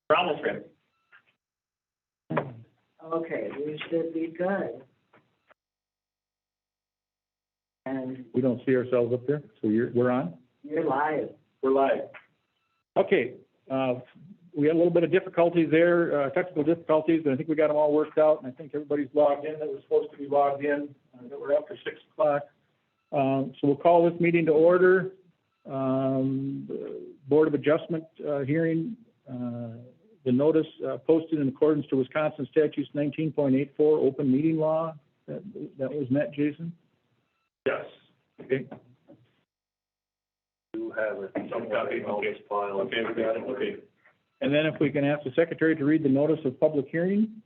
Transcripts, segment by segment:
We're almost ready. Okay, we should be good. And We don't see ourselves up there, so we're on? you're live. We're live. Okay, we had a little bit of difficulties there, technical difficulties, but I think we got them all worked out, and I think everybody's logged in that was supposed to be logged in, that we're after 6 o'clock. So we'll call this meeting to order. The Board of Adjustment hearing, the notice posted in accordance to Wisconsin statutes 19.84, open meeting law. That was met, Jason? Yes. Okay. You have it. Some copy, okay. File. Okay, we got it, okay. And then if we can ask the secretary to read the notice of public hearing?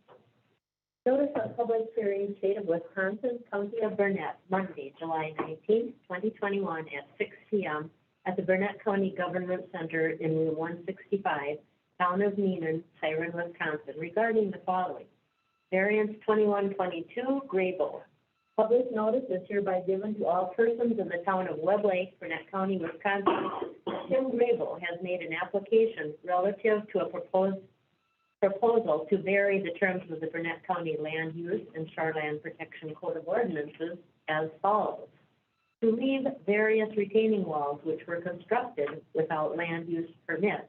Notice of public hearing, State of Wisconsin, County of Burnett, Monday, July 19th, 2021, at 6 p.m. at the Burnett County Government Center in Room 165, Town of Neenan, Siren, Wisconsin, regarding the following. Variance 2122, Grable. Public notice is hereby given to all persons in the town of Webb Lake, Burnett County, Wisconsin. Tim Grable has made an application relative to a proposal to vary the terms of the Burnett County Land Use and Shoreline Protection Code of Ordinances as follows. To leave various retaining walls which were constructed without land use permits,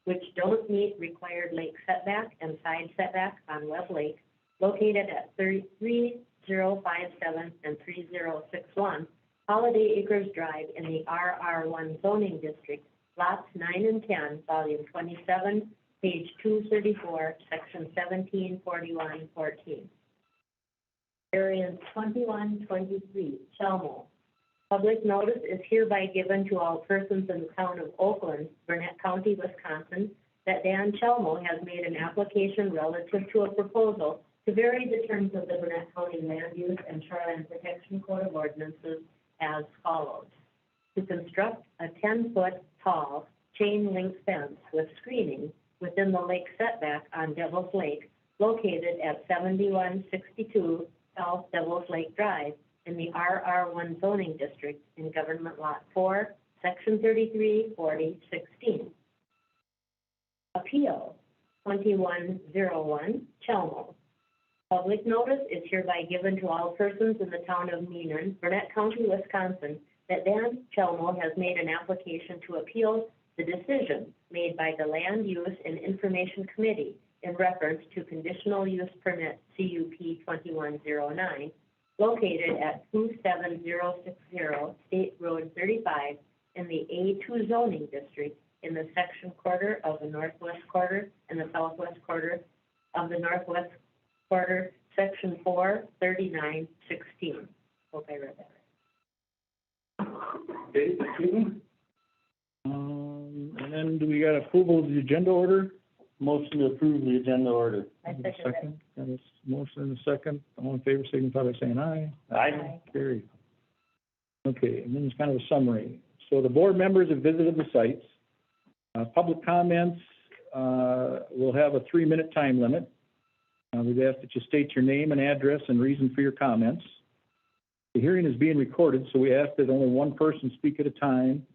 which don't meet required lake setback and side setback on Webb Lake, located at 3057 and 3061 Holiday Acres Drive in the RR1 zoning district, lots 9 and 10, volume 27, page 234, section 1741-14. Variance 2123, Chelmo. Public notice is hereby given to all persons in the town of Oakland, Burnett County, Wisconsin, that Dan Chelmo has made an application relative to a proposal to vary the terms of the Burnett County Land Use and Shoreline Protection Code of Ordinances as follows. To construct a 10-foot tall chain link fence with screening within the lake setback on Devil's Lake, located at 7162 South Devil's Lake Drive in the RR1 zoning district in Government Lot 4, Section 334016. Appeal 2101, Chelmo. Public notice is hereby given to all persons in the town of Neenan, Burnett County, Wisconsin, that Dan Chelmo has made an application to appeal the decision made by the Land Use and Information Committee in reference to conditional use permit CUP 2109, located at 27060 State Road 35 in the A2 zoning district in the section quarter of the northwest quarter and the southwest quarter of the northwest quarter, section 43916. Hope I read that right. Okay, thank you. And then do we got approval of the agenda order? Motion to approve the agenda order. I second that. Second, got a motion and a second. All in favor, signify by saying aye. Aye. Carried. Okay, and then it's kind of a summary. So the board members have visited the sites. Public comments, will have a 3-minute time limit. We've asked that you state your name and address and reason for your comments. The hearing is being recorded, so we ask that only one person speak at a time.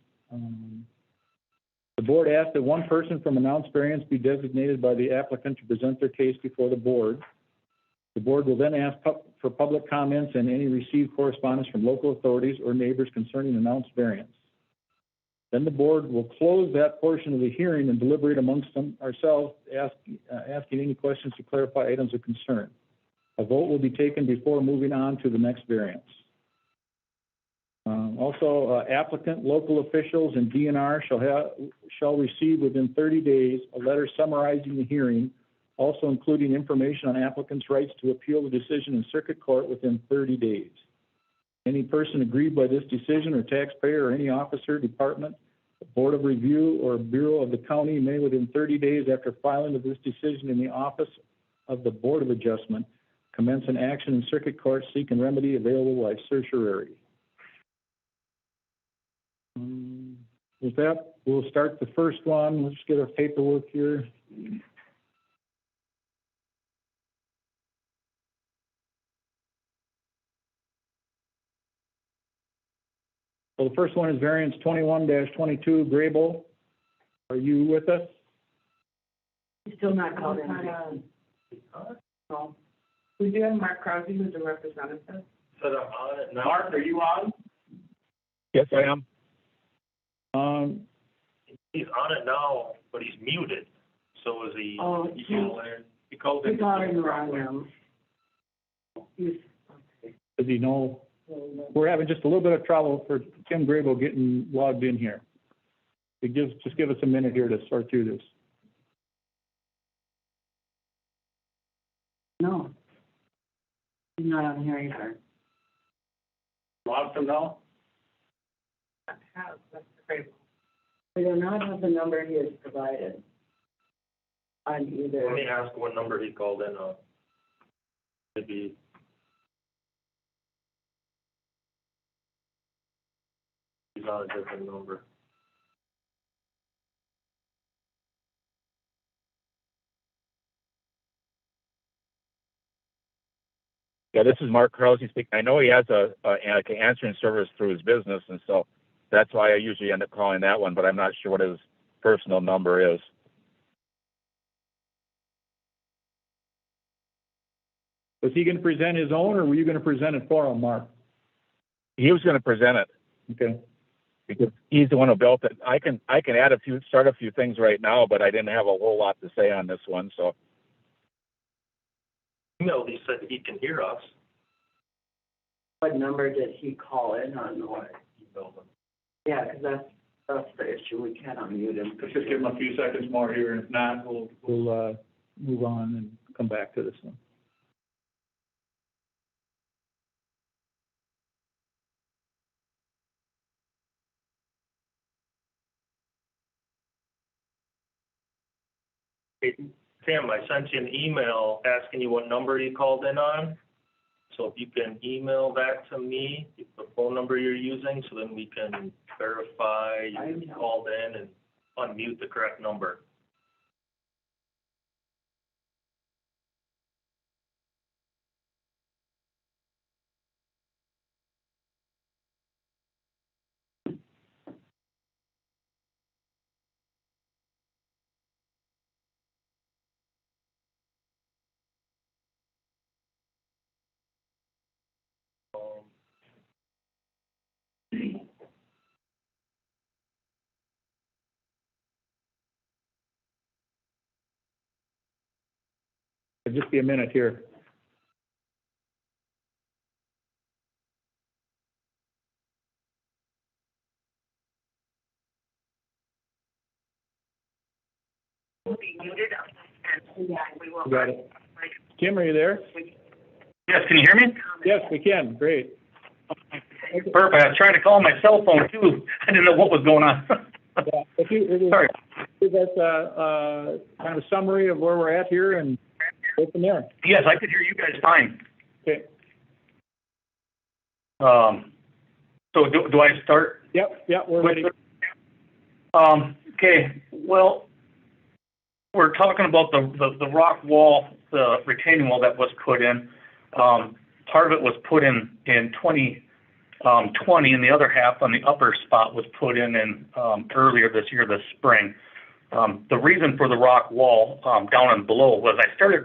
The board asked that one person from announced variance be designated by the applicant to present their case before the board. The board will then ask for public comments and any received correspondence from local authorities or neighbors concerning announced variance. Then the board will close that portion of the hearing and deliberate amongst ourselves, asking any questions to clarify items of concern. A vote will be taken before moving on to the next variance. Also, applicant, local officials, and DNR shall receive within 30 days a letter summarizing the hearing, also including information on applicants' rights to appeal the decision in circuit court within 30 days. Any person aggrieved by this decision, or taxpayer, or any officer, department, board of review, or bureau of the county may, within 30 days after filing of this decision in the office of the Board of Adjustment, commence an action in circuit court seeking remedy available by certiorari. With that, we'll start the first one. Let's get our paperwork here. So the first one is variance 21-22, Grable. Are you with us? He's still not called in. No. We do have Mark Crosby, who's a representative. So I'm on it now. Mark, are you on? Yes, I am. He's on it now, but he's muted. So is he? Oh, He called in. He called in. He's calling the wrong room. He's, Does he know? We're having just a little bit of trouble for Tim Grable getting logged in here. Just give us a minute here to sort through this. no. He's not on here either. Lost him now? That's great. We do not have the number he has provided on either. Let me ask what number he called in on. Maybe. He's on a different number. Yeah, this is Mark Krause speaking. I know he has like an answering service through his business, and so that's why I usually end up calling that one, but I'm not sure what his personal number is. Was he going to present his own, or were you going to present it for him, Mark? He was going to present it Okay. because he's the one who built it. I can start a few things right now, but I didn't have a whole lot to say on this one, so. Email, he said he can hear us. What number did he call in on? Or? Emailed him. Yeah, because that's the issue. We can't unmute him. Let's just give him a few seconds more here, and if not, we'll move on and come back to this one. Hey, Tim, I sent you an email asking you what number you called in on. So if you can email that to me, the phone number you're using, so then we can verify you called in and unmute the correct number. It'll just be a minute here. You got it. Tim, are you there? Yes, can you hear me? Yes, we can. Great. Perfect. I was trying to call my cell phone too. I didn't know what was going on. Yeah, if you, Sorry. that's kind of a summary of where we're at here, and go from there. Yes, I could hear you guys fine. Okay. So do I start? Yep, we're ready. Okay, well, we're talking about the rock wall, the retaining wall that was put in. Part of it was put in 2020, and the other half on the upper spot was put in earlier this year, this spring. The reason for the rock wall down and below was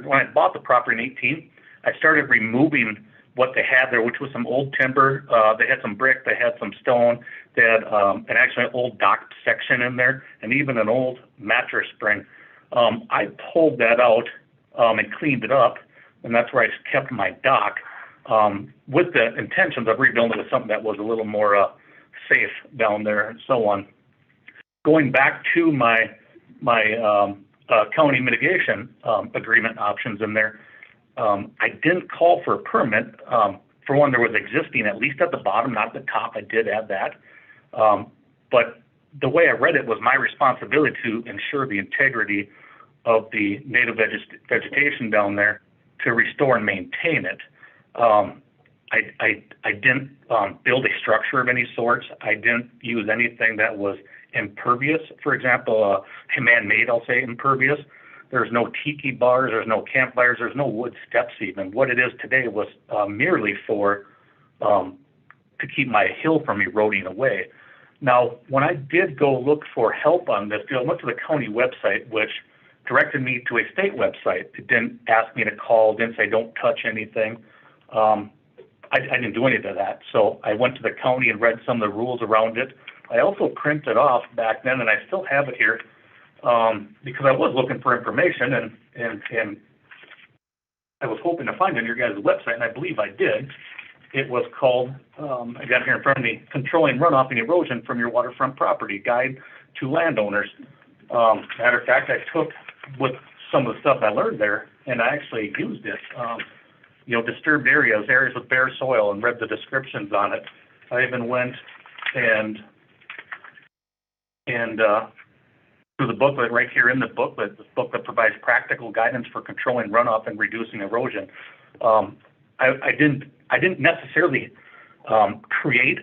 when I bought the property in 2018, I started removing what they had there, which was some old timber. They had some brick, they had some stone, they had an old dock section in there, and even an old mattress spring. I pulled that out and cleaned it up, and that's where I kept my dock with the intentions of rebuilding it with something that was a little more safe down there and so on. Going back to my county mitigation agreement options in there, I didn't call for a permit. For one, there was existing, at least at the bottom, not the top. I did add that. But the way I read it was my responsibility to ensure the integrity of the native vegetation down there to restore and maintain it. I didn't build a structure of any sorts. I didn't use anything that was impervious. For example, man-made, I'll say, impervious. There's no tiki bars, there's no campfires, there's no wood steps even. What it is today was merely for to keep my hill from eroding away. Now, when I did go look for help on this deal, I went to the county website, which directed me to a state website. It didn't ask me to call, didn't say don't touch anything. I didn't do any of that. So I went to the county and read some of the rules around it. I also printed off back then, and I still have it here, because I was looking for information, and I was hoping to find it on your guys' website, and I believe I did. It was called, I got it here in front of me, Controlling Runoff and Erosion from Your Waterfront Property, Guide to Landowners. Matter of fact, I took with some of the stuff I learned there, and I actually used it. Disturbed areas, areas with bare soil, and read the descriptions on it. I even went and through the booklet right here in the booklet, this booklet provides practical guidance for controlling runoff and reducing erosion. I didn't necessarily create,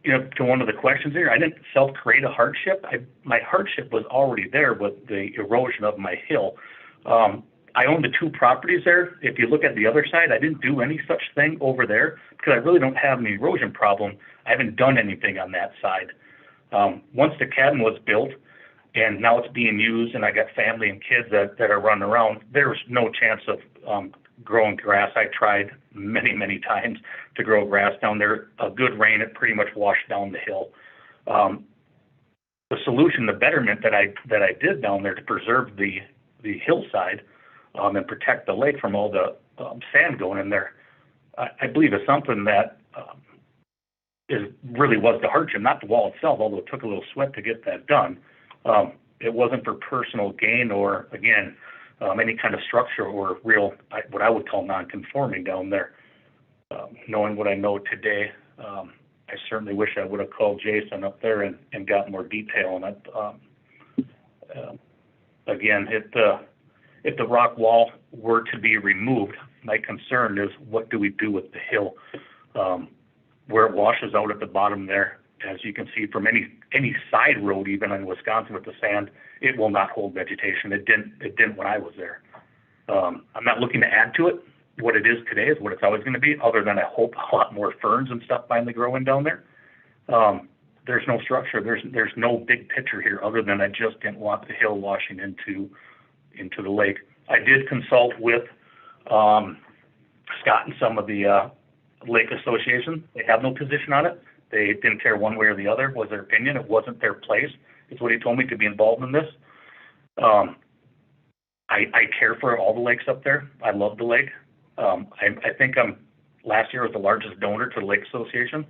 to one of the questions here, I didn't self-create a hardship. My hardship was already there with the erosion of my hill. I own the 2 properties there. If you look at the other side, I didn't do any such thing over there because I really don't have an erosion problem. I haven't done anything on that side. Once the cabin was built and now it's being used and I got family and kids that are running around, there's no chance of growing grass. I tried many, many times to grow grass down there. A good rain, it pretty much washed down the hill. The solution, the betterment that I did down there to preserve the hillside and protect the lake from all the sand going in there, I believe is something that really was the hardship, not the wall itself, although it took a little sweat to get that done. It wasn't for personal gain or, again, any kind of structure or real, what I would call non-conforming down there. Knowing what I know today, I certainly wish I would have called Jason up there and got more detail on it. Again, if the rock wall were to be removed, my concern is what do we do with the hill where it washes out at the bottom there. As you can see from any side road, even in Wisconsin with the sand, it will not hold vegetation. It didn't when I was there. I'm not looking to add to it. What it is today is what it's always going to be, other than I hope a lot more ferns and stuff finally growing down there. There's no structure. There's no big picture here other than I just didn't want the hill washing into the lake. I did consult with Scott and some of the lake association. They have no position on it. They didn't care one way or the other, was their opinion. It wasn't their place. It's what he told me to be involved in this. I care for all the lakes up there. I love the lake. I think last year was the largest donor to the Lake Association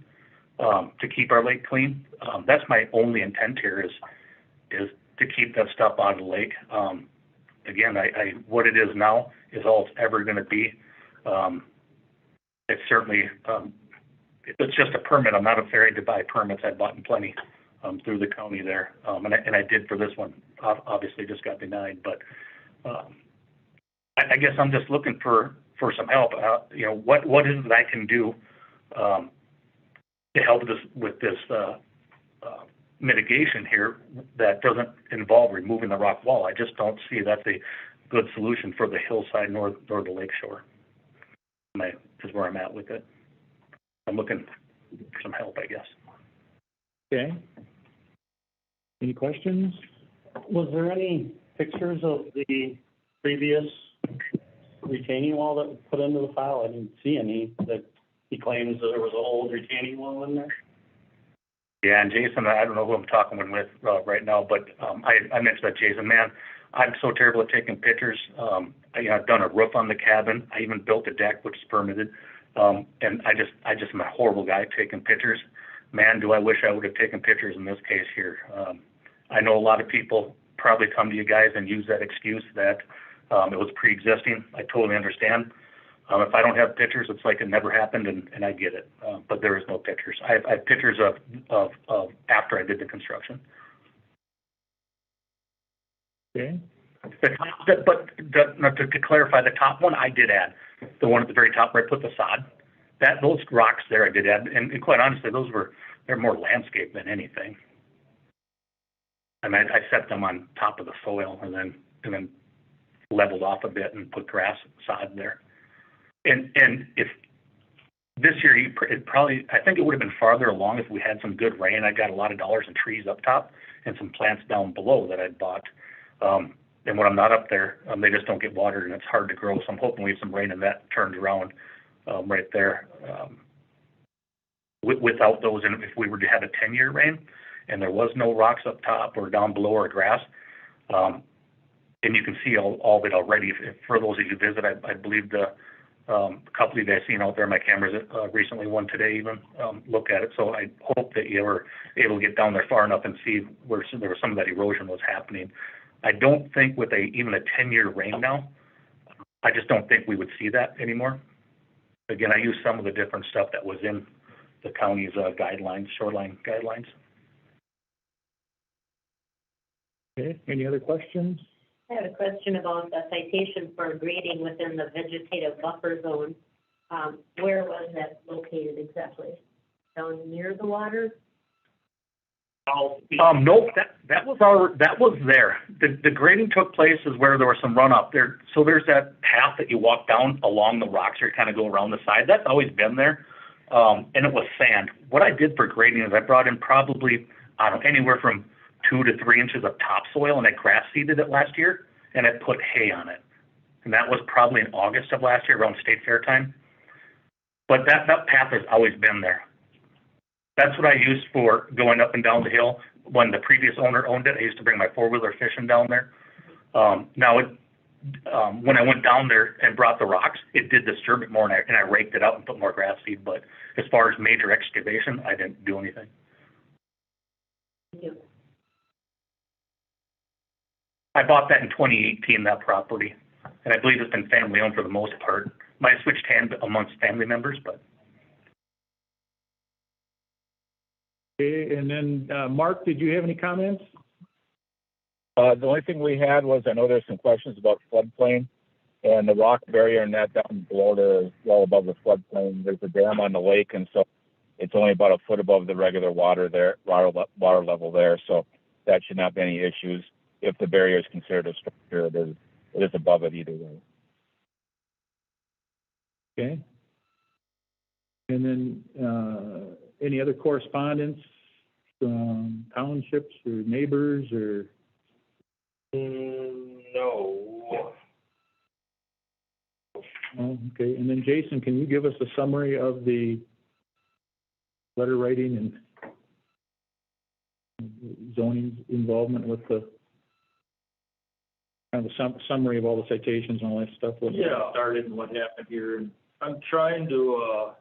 to keep our lake clean. That's my only intent here is to keep that stuff out of the lake. Again, what it is now is all it's ever going to be. It's certainly, it's just a permit. I'm not afraid to buy permits. I've bought plenty through the county there, and I did for this one. Obviously, just got denied. But I guess I'm just looking for some help. What is it I can do to help with this mitigation here that doesn't involve removing the rock wall? I just don't see that's a good solution for the hillside nor the lake shore. Is where I'm at with it. I'm looking for some help, I guess. Okay. Any questions? Was there any pictures of the previous retaining wall that was put into the file? I didn't see any. That he claims that there was an old retaining wall in there. Yeah, and Jason, I don't know who I'm talking with right now, but I mentioned that, Jason. Man, I'm so terrible at taking pictures. I've done a roof on the cabin. I even built a deck, which is permitted. And I just am a horrible guy at taking pictures. Man, do I wish I would have taken pictures in this case here. I know a lot of people probably come to you guys and use that excuse that it was pre-existing. I totally understand. If I don't have pictures, it's like it never happened, and I get it. But there is no pictures. I have pictures of after I did the construction. Okay. To clarify, the top one I did add. The one at the very top where I put the sod. Those rocks there I did add, and quite honestly, they're more landscape than anything. I mean, I set them on top of the soil and then leveled off a bit and put grass sod there. And if this year, I think it would have been farther along if we had some good rain. I got a lot of dollars in trees up top and some plants down below that I'd bought. And when I'm not up there, they just don't get watered and it's hard to grow. So I'm hoping we have some rain and that turns around, right there. Without those, and if we were to have a 10-year rain and there was no rocks up top or down below or grass, and you can see all of it already. If for those of you who visit, I believe the couple of you guys seen out there, my cameras recently, one today even, look at it. So I hope that you were able to get down there far enough and see where there was some of that erosion was happening. I don't think with even a 10-year rain now, I just don't think we would see that anymore. Again, I used some of the different stuff that was in the county's guidelines, shoreline guidelines. Okay, any other questions? I have a question about the citation for grading within the vegetative buffer zone. Where was that located exactly? Down near the water? Nope, that was there. The grading took place is where there was some runoff there. So there's that path that you walk down along the rocks or you kind of go around the side. That's always been there. And it was sand. What I did for grading is I brought in probably, I don't know, anywhere from 2 to 3 inches of topsoil, and I grass seeded it last year, and I put hay on it. And that was probably in August of last year, around State Fair time. But that path has always been there. That's what I used for going up and down the hill. When the previous owner owned it, I used to bring my 4-wheeler fishing down there. When I went down there and brought the rocks, it did disturb it more, and I raked it out and put more grass seed. But as far as major excavation, I didn't do anything. Thank you. I bought that in 2018, that property, and I believe it's been family-owned for the most part. Might have switched hands amongst family members, but. Okay, and then, Mark, did you have any comments? The only thing we had was, I know there's some questions about floodplain and the rock barrier and that down below there is well above the floodplain. There's a dam on the lake, and so it's only about a foot above the regular water level there, so that should not be any issues. If the barrier is considered a structure, it is above it either way. Okay. And then, any other correspondence from townships or neighbors or? No. Oh, okay. And then Jason, can you give us a summary of the letter writing and zoning involvement with the kind of a summary of all the citations and all that stuff? Yeah, started and what happened here. I'm trying to,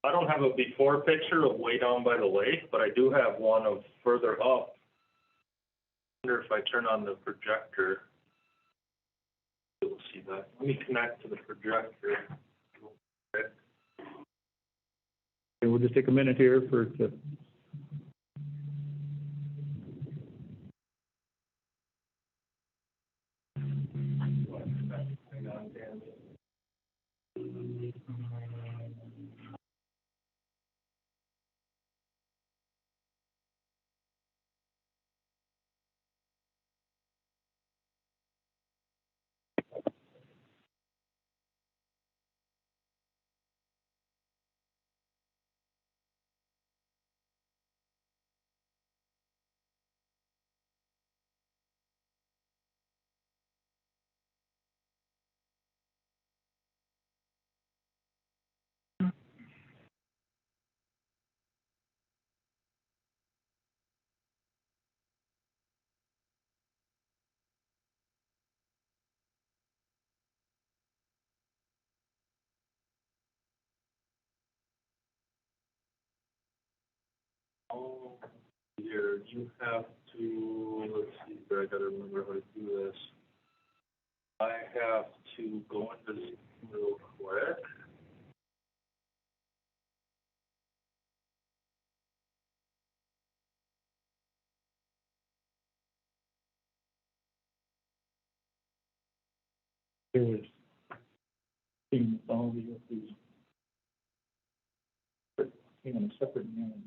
I don't have a before picture of way down by the lake, but I do have one of further up. I wonder if I turn on the projector, you'll see that. Let me connect to the projector. Okay, we'll just take a minute here for to. Here, you have to, let's see here, I gotta remember how to do this. I have to go into this real quick. There was things all these in a separate name.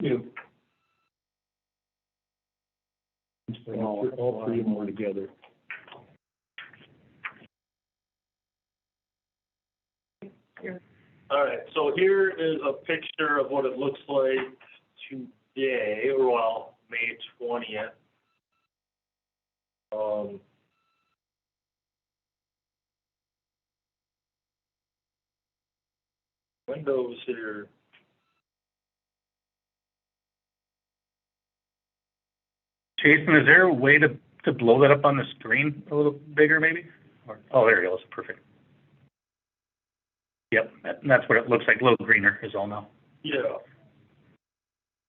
Yeah. All three of them were together. All right, so here is a picture of what it looks like today, or well, May 20th. Windows here. Jason, is there a way to blow that up on the screen a little bigger maybe? Oh, there it goes, perfect. Yep, that's what it looks like, a little greener is all now. Yeah.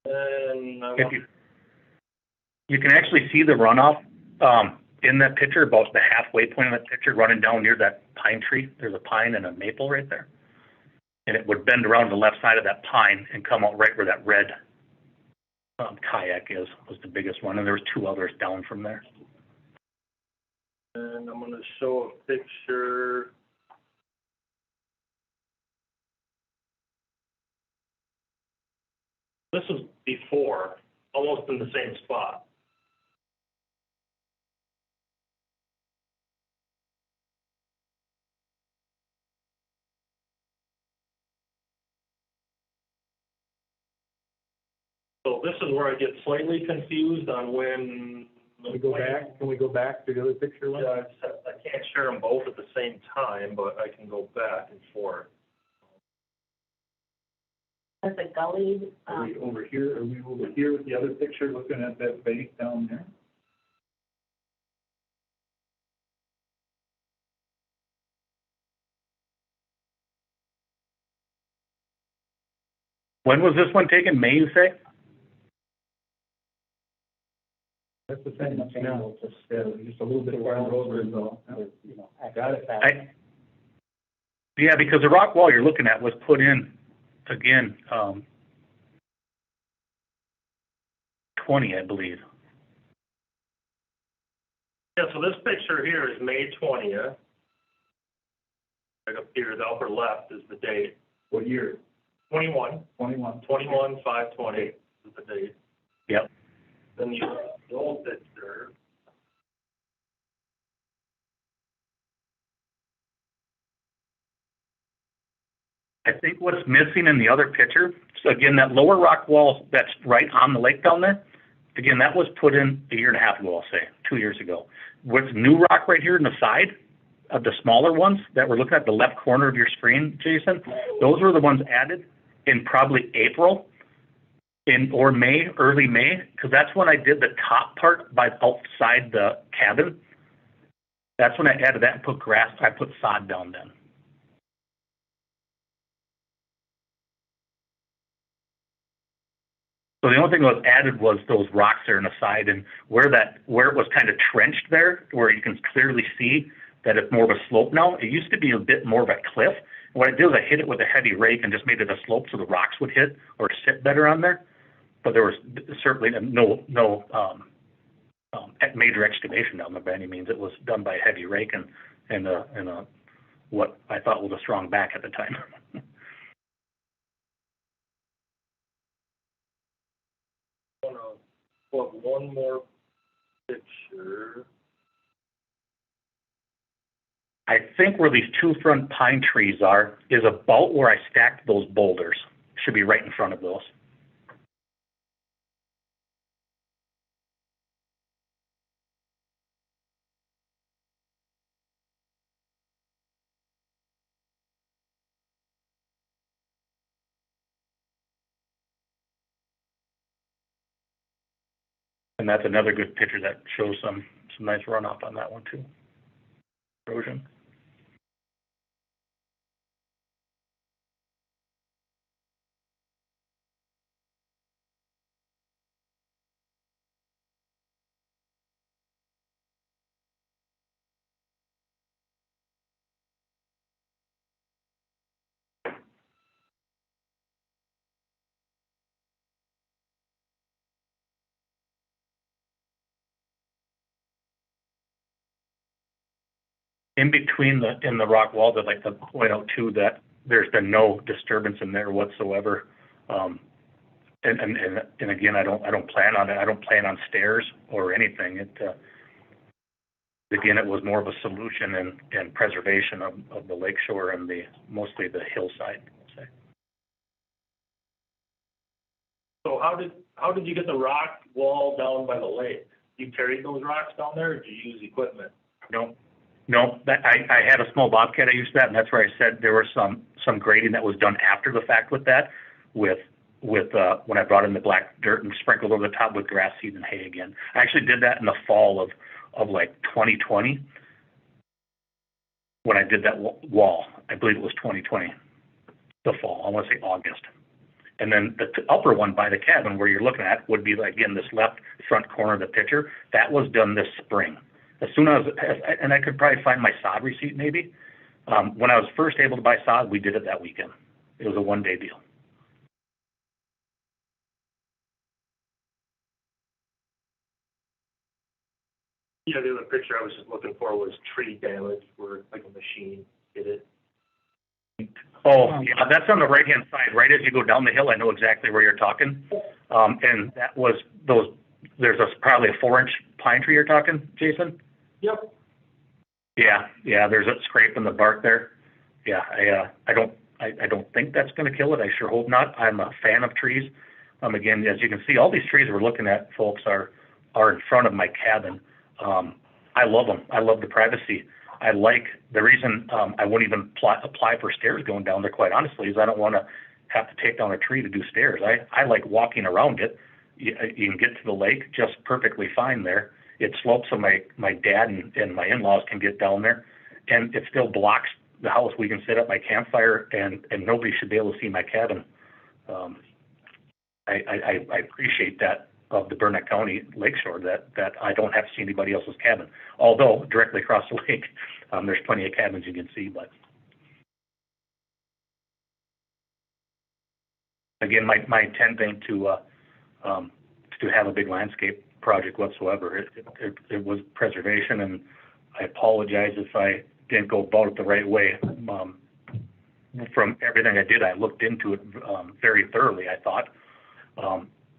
And If you can actually see the runoff in that picture, about the halfway point of that picture, running down near that pine tree. There's a pine and a maple right there. And it would bend around the left side of that pine and come out right where that red kayak was the biggest one. And there was 2 others down from there. And I'm going to show a picture. This is before, almost in the same spot. So this is where I get slightly confused on when. Can we go back? Can we go back to the other picture one? Yeah, I can't share them both at the same time, but I can go back and forth. As a gully, Are we over here? Are we over here with the other picture, looking at that bank down there? When was this one taken? May, you say? That's the same, just a little bit farther over is all. Got it. Yeah, because the rock wall you're looking at was put in, again, 20, I believe. Yeah, so this picture here is May 20th. Right up here, the upper left is the date. What year? 21. 21. 21/5/20 is the date. Yep. Then the old picture. I think what's missing in the other picture, so again, that lower rock wall that's right on the lake down there, again, that was put in a year and a half ago, I'll say, 2 years ago. What's new rock right here in the side of the smaller ones that we're looking at, the left corner of your screen, Jason, those were the ones added in probably April or May, early May, because that's when I did the top part by outside the cabin. That's when I added that and put grass, I put sod down then. So the only thing that was added was those rocks there on the side, and where it was kind of trenched there, where you can clearly see that it's more of a slope now. It used to be a bit more of a cliff. And what I did is I hit it with a heavy rake and just made it a slope so the rocks would hit or sit better on there. But there was certainly no major excavation down there by any means. It was done by a heavy rake and what I thought was a strong back at the time. I want to pull up one more picture. I think where these 2 front pine trees are is about where I stacked those boulders. Should be right in front of those. And that's another good picture that shows some nice runoff on that one too. Erosion. In between in the rock walls, I'd like to point out too that there's been no disturbance in there whatsoever. And again, I don't plan on it. I don't plan on stairs or anything. Again, it was more of a solution and preservation of the lakeshore and mostly the hillside, I'll say. So how did you get the rock wall down by the lake? You carried those rocks down there, or did you use equipment? No, I had a small bobcat I used that, and that's where I said there was some grading that was done after the fact with that, with when I brought in the black dirt and sprinkled over the top with grass seed and hay again. I actually did that in the fall of like 2020 when I did that wall. I believe it was 2020, the fall. I want to say August. And then the upper one by the cabin where you're looking at would be, like, again, this left front corner of the picture. That was done this spring. As soon as, and I could probably find my sod receipt maybe. When I was first able to buy sod, we did it that weekend. It was a one-day deal. Yeah, the other picture I was just looking for was tree damage where like a machine hit it. Oh, yeah, that's on the right-hand side, right as you go down the hill. I know exactly where you're talking. And that was there's probably a 4-inch pine tree you're talking, Jason? Yep. Yeah, there's a scrape in the bark there. Yeah, I don't think that's going to kill it. I sure hope not. I'm a fan of trees. Again, as you can see, all these trees we're looking at, folks, are in front of my cabin. I love them. I love the privacy. I like the reason I wouldn't even apply for stairs going down there, quite honestly, is I don't want to have to take down a tree to do stairs. I like walking around it. You can get to the lake just perfectly fine there. It slopes so my dad and my in-laws can get down there, and it still blocks the house. We can set up my campfire, and nobody should be able to see my cabin. I appreciate that of the Burnett County lakeshore, that I don't have to see anybody else's cabin. Although directly across the lake, there's plenty of cabins you can see. But again, my intent ain't to have a big landscape project whatsoever. It was preservation, and I apologize if I didn't go about it the right way. From everything I did, I looked into it very thoroughly, I thought.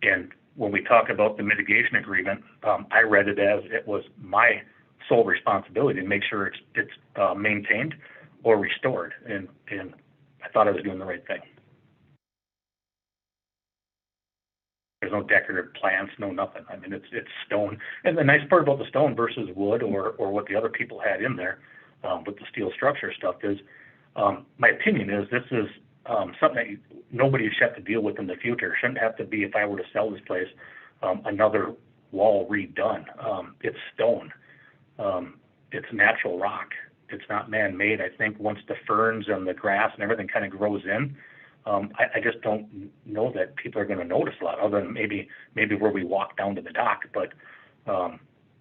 And when we talk about the mitigation agreement, I read it as it was my sole responsibility to make sure it's maintained or restored, and I thought I was doing the right thing. There's no decorative plants, no nothing. I mean, it's stone. And the nice part about the stone versus wood or what the other people had in there with the steel structure stuff is, my opinion is this is something that nobody should have to deal with in the future. It shouldn't have to be, if I were to sell this place, another wall redone. It's stone. It's natural rock. It's not man-made. I think once the ferns and the grass and everything kind of grows in, I just don't know that people are going to notice a lot, other than maybe where we walk down to the dock. But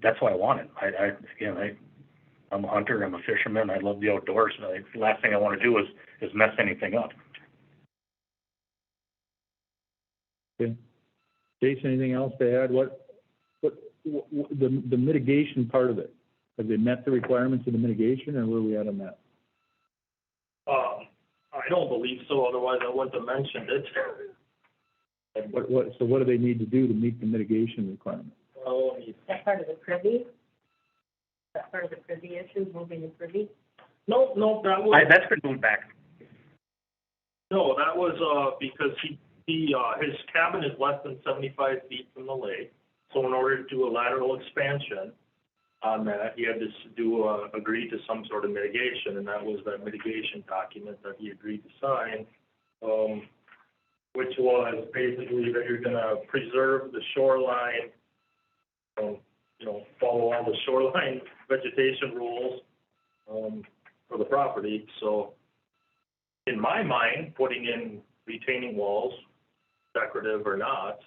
that's what I wanted. I'm a hunter. I'm a fisherman. I love the outdoors. The last thing I want to do is mess anything up. Okay. Jason, anything else to add? What the mitigation part of it? Have they met the requirements of the mitigation, or where are we at on that? I don't believe so. Otherwise, I wouldn't have mentioned it. So what do they need to do to meet the mitigation requirement? Oh, Is that part of the Privy? Is that part of the Privy issue, moving the Privy? No, that was. That's been moved back. No, that was because his cabin is less than 75 feet from the lake. So in order to do a lateral expansion on that, he had to agree to some sort of mitigation, and that was that mitigation document that he agreed to sign, which was basically that you're going to preserve the shoreline, follow all the shoreline vegetation rules for the property. So in my mind, putting in retaining walls, decorative or not,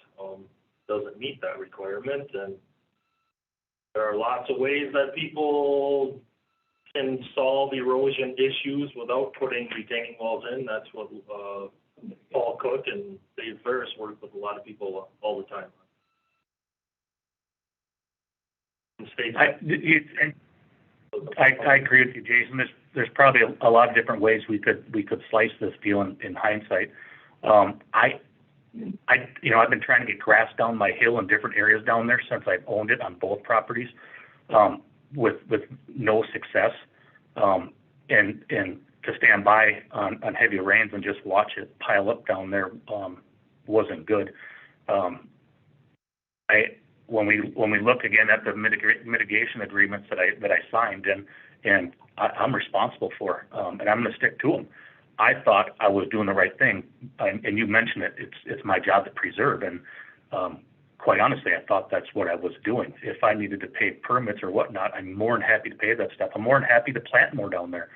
doesn't meet that requirement. And there are lots of ways that people can solve erosion issues without putting retaining walls in. That's what Paul Cook and Dave Ferris work with a lot of people all the time. I agree with you, Jason. There's probably a lot of different ways we could slice this deal in hindsight. I've been trying to get grass down my hill in different areas down there since I've owned it on both properties, with no success. And to stand by on heavy rains and just watch it pile up down there wasn't good. when we look again at the mitigation agreements that I signed, and I'm responsible for, and I'm going to stick to them. I thought I was doing the right thing, and you mentioned it. It's my job to preserve, and quite honestly, I thought that's what I was doing. If I needed to pay permits or whatnot, I'm more than happy to pay that stuff. I'm more than happy to plant more down there.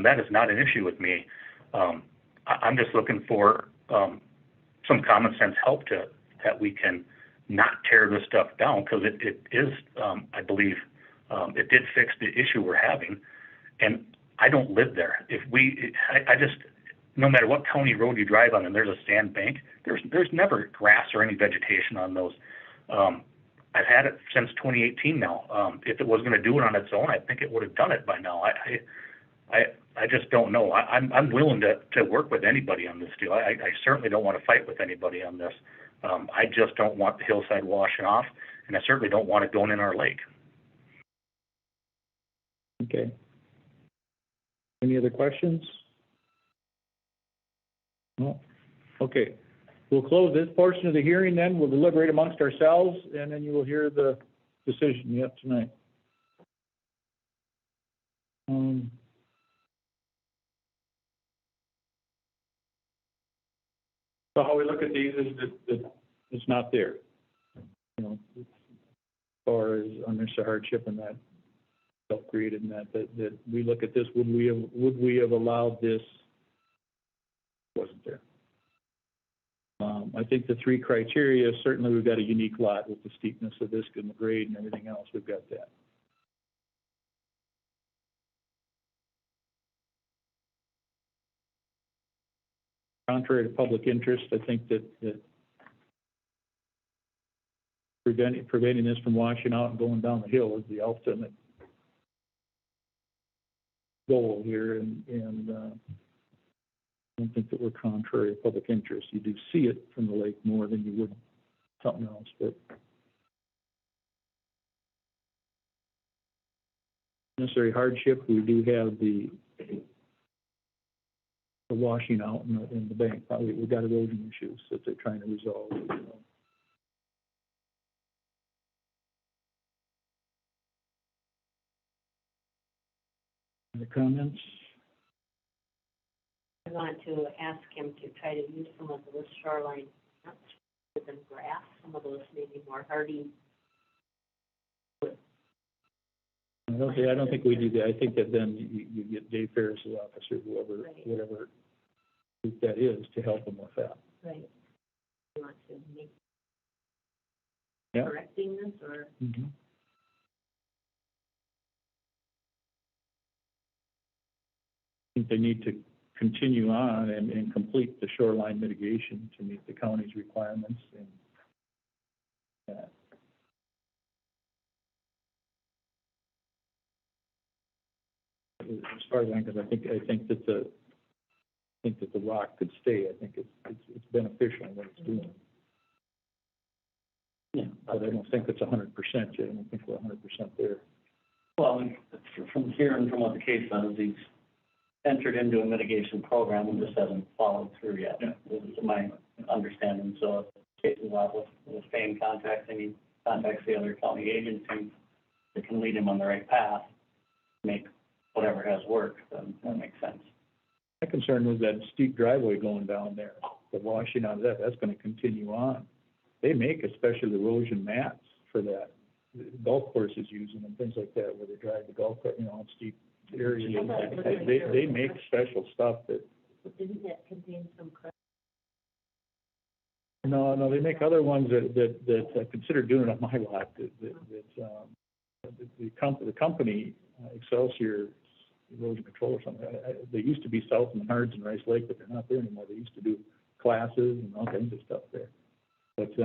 That is not an issue with me. I'm just looking for some common sense help that we can not tear this stuff down, because it is, I believe, it did fix the issue we're having, and I don't live there. I just, no matter what county road you drive on and there's a sand bank, there's never grass or any vegetation on those. I've had it since 2018 now. If it was going to do it on its own, I think it would have done it by now. I just don't know. I'm willing to work with anybody on this deal. I certainly don't want to fight with anybody on this. I just don't want the hillside washing off, and I certainly don't want it going in our lake. Okay. Any other questions? No? Okay. We'll close this portion of the hearing then. We'll deliberate amongst ourselves, and then you will hear the decision yet tonight. So how we look at these is that it's not there. You know, as far as unnecessary hardship and that self-created and that we look at this, would we have allowed this? Wasn't there. I think the three criteria, certainly we've got a unique lot with the steepness of this and the grade and everything else. We've got that. Contrary to public interest, I think that preventing this from washing out and going down the hill is the ultimate goal here, and I don't think that we're contrary to public interest. You do see it from the lake more than you would something else, but necessary hardship, we do have the washing out in the bank. Probably we've got erosion issues that they're trying to resolve. Any comments? I want to ask him to try to use some of those shoreline, not with them grass, some of those maybe more hardy. I don't think we do that. I think that then you get Dave Ferris's office or whoever, right, whatever group that is, to help them with that. Right. You want to make Yeah. correcting this, or? Mm-hmm. I think they need to continue on and complete the shoreline mitigation to meet the county's requirements, and as far as I'm concerned, I think that the rock could stay. I think it's beneficial in what it's doing. Yeah, but I don't think it's 100% yet. I don't think we're 100% there. Well, from hearing from what the case says, he's entered into a mitigation program and just hasn't followed through yet. Yeah. This is my understanding. So if the case is out with Spain contacting, he contacts the other county agencies that can lead him on the right path, make whatever has work, then that makes sense. My concern was that steep driveway going down there, the washing out of that's going to continue on. They make especially erosion mats for that. The golf courses use them and things like that, where they drive the golf cart, on steep areas. They make special stuff that. But didn't that contain some crap? No, they make other ones that I consider doing it on my lot. The company Excelsior Erosion Control or something. They used to be South and Hards and Rice Lake, but they're not there anymore. They used to do classes and all kinds of stuff there. But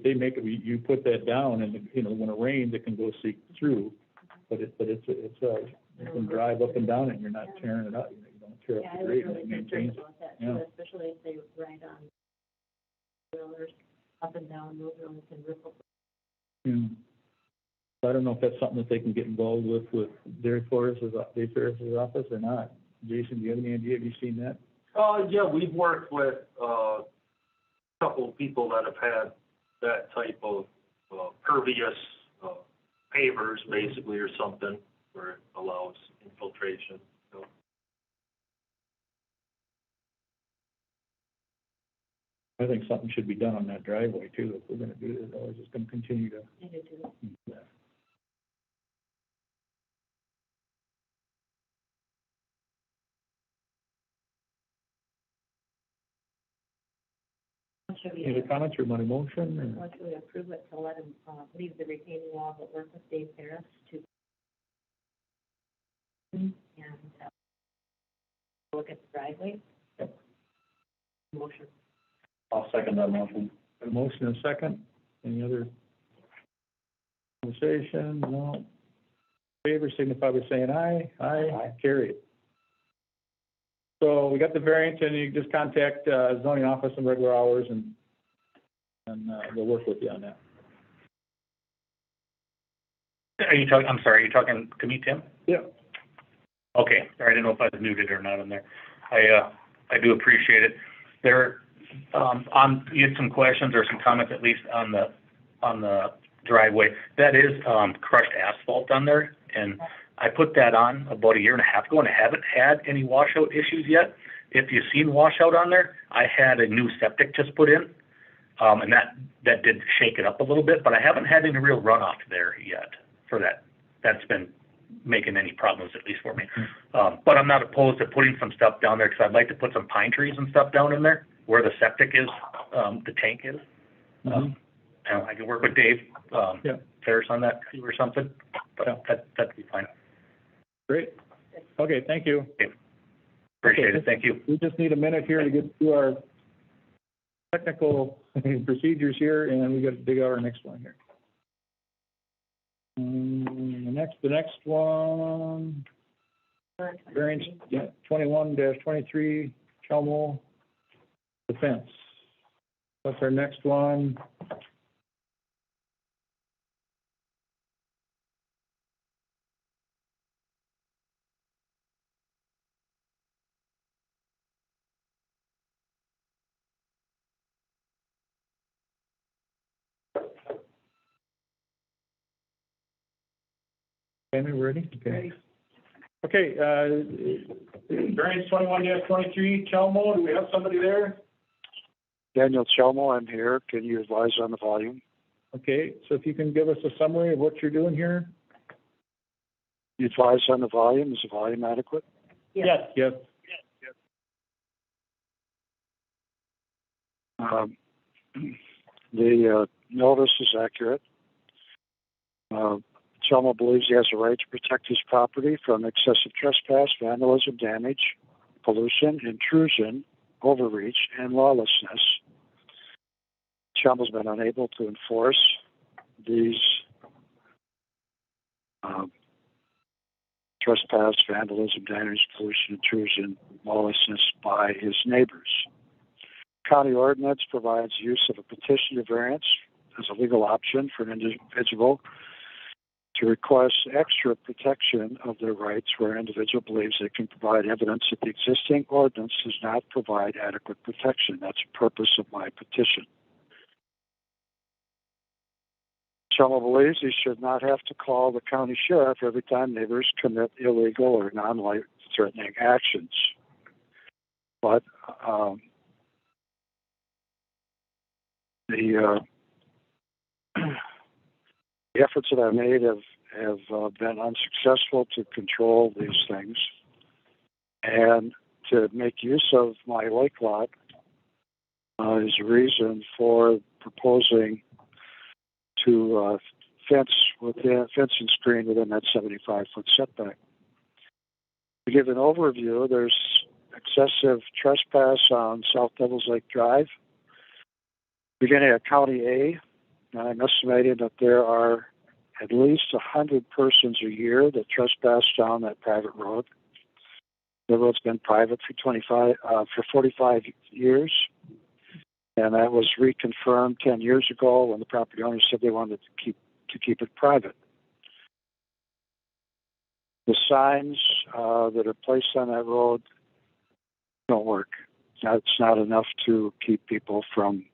they make it. You put that down, and when it rains, it can go seep through. But it's you can drive up and down it, and you're not tearing it up. You don't tear up the grade. I was really concerned about that too, especially if they ride on rollers up and down. Those really can ripple. Yeah. I don't know if that's something that they can get involved with Dave Ferris's office or not. Jason, do you have any idea? Have you seen that? Yeah, we've worked with a couple of people that have had that type of pervious pavers basically or something where it allows infiltration. So, I think something should be done on that driveway too, if we're gonna do this, otherwise it's gonna continue to. I do too. Yeah. Should we, Any other comments or money motion or? what should we approve it to let him, leave the retaining wall but work with Dave Harris to and look at the driveway? Yep. Motion. I'll second that motion. A motion and a second. Any other conversation? No. Favor signify by saying aye. Aye. Carried. So we got the variance, and you just contact zoning office in regular hours, and they'll work with you on that. Are you talking, I'm sorry, are you talking to me, Tim? Yeah. Okay, I didn't know if I was muted or not in there. I do appreciate it. There, you had some questions or some comments at least on the driveway. That is, crushed asphalt on there, and I put that on about a year and a half ago, and I haven't had any washout issues yet. If you've seen washout on there, I had a new septic just put in, and that did shake it up a little bit, but I haven't had any real runoff there yet for that. That's been making any problems, at least for me. But I'm not opposed to putting some stuff down there, because I'd like to put some pine trees and stuff down in there where the septic is, the tank is. And I can work with Dave Ferris on that too or something, but that'd be fine. Great. Okay, thank you. Okay. Appreciate it. Thank you. We just need a minute here to get through our technical procedures here, and we got to dig out our next one here. The next one, variance 21-23, Chelmo defense. What's our next one? Amy, ready? Okay. Okay, variance 21-23, Chelmo, do we have somebody there? Daniel Chelmo, I'm here. Can you advise on the volume? Okay, so if you can give us a summary of what you're doing here? You advise on the volume. Is the volume adequate? Yes. Yes. The notice is accurate. Chelmo believes he has a right to protect his property from excessive trespass, vandalism, damage, pollution, intrusion, overreach, and lawlessness. Chelmo's been unable to enforce these trespass, vandalism, damage, pollution, intrusion, lawlessness by his neighbors. County ordinance provides use of a petition to variance as a legal option for an individual to request extra protection of their rights where an individual believes they can provide evidence that the existing ordinance does not provide adequate protection. That's the purpose of my petition. Chelmo believes he should not have to call the county sheriff every time neighbors commit illegal or non-life-threatening actions. But the efforts that I've made have been unsuccessful to control these things, and to make use of my lake lot is a reason for proposing to fence and screen within that 75-foot setback. To give an overview, there's excessive trespass on South Devils Lake Drive, beginning at County A. I'm estimating that there are at least 100 persons a year that trespass down that private road. The road's been private for 45 years, and that was reconfirmed 10 years ago when the property owners said they wanted to keep it private. The signs that are placed on that road don't work. It's not enough to keep people from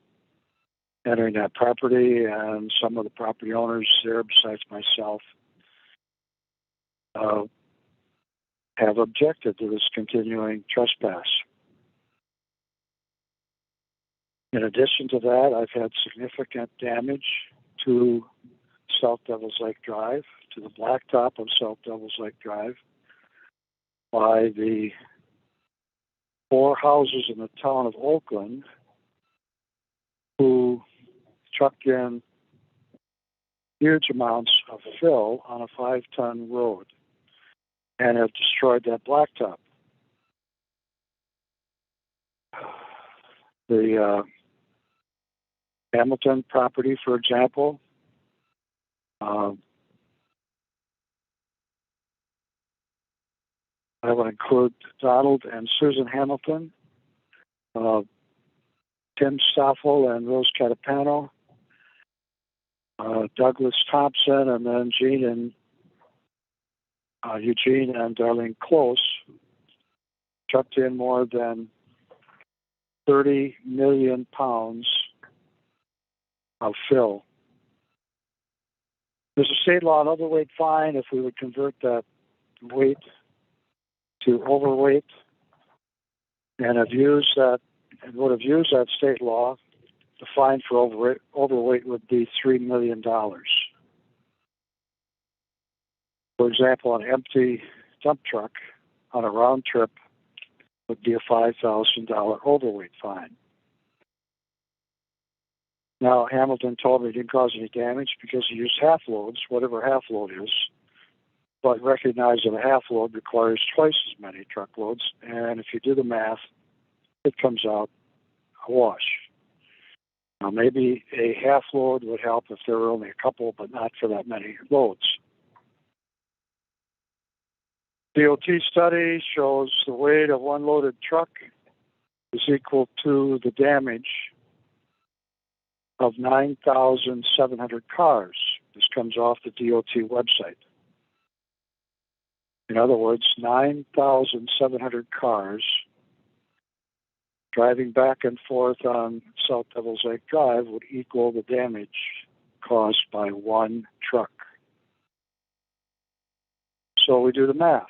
entering that property, and some of the property owners there, besides myself, have objected to this continuing trespass. In addition to that, I've had significant damage to South Devils Lake Drive, to the blacktop of South Devils Lake Drive, by the 4 houses in the town of Oakland who trucked in huge amounts of fill on a 5-ton road and have destroyed that blacktop. The Hamilton property, for example, I will include Donald and Susan Hamilton, Tim Stoffel and Rose Catapano, Douglas Thompson, and then Eugene and Darlene Close trucked in more than 30 million pounds of fill. There's a state law, an overweight fine if we would convert that weight to overweight, and would have used that state law. The fine for overweight would be $3 million. For example, an empty dump truck on a round trip would be a $5,000 overweight fine. Now, Hamilton told me he didn't cause any damage because he used half loads, whatever half load is, but recognize that a half load requires twice as many truckloads, and if you do the math, it comes out a wash. Now, maybe a half load would help if there were only a couple, but not for that many loads. DOT study shows the weight of one loaded truck is equal to the damage of 9,700 cars. This comes off the DOT website. In other words, 9,700 cars driving back and forth on South Devils Lake Drive would equal the damage caused by one truck. So we do the math.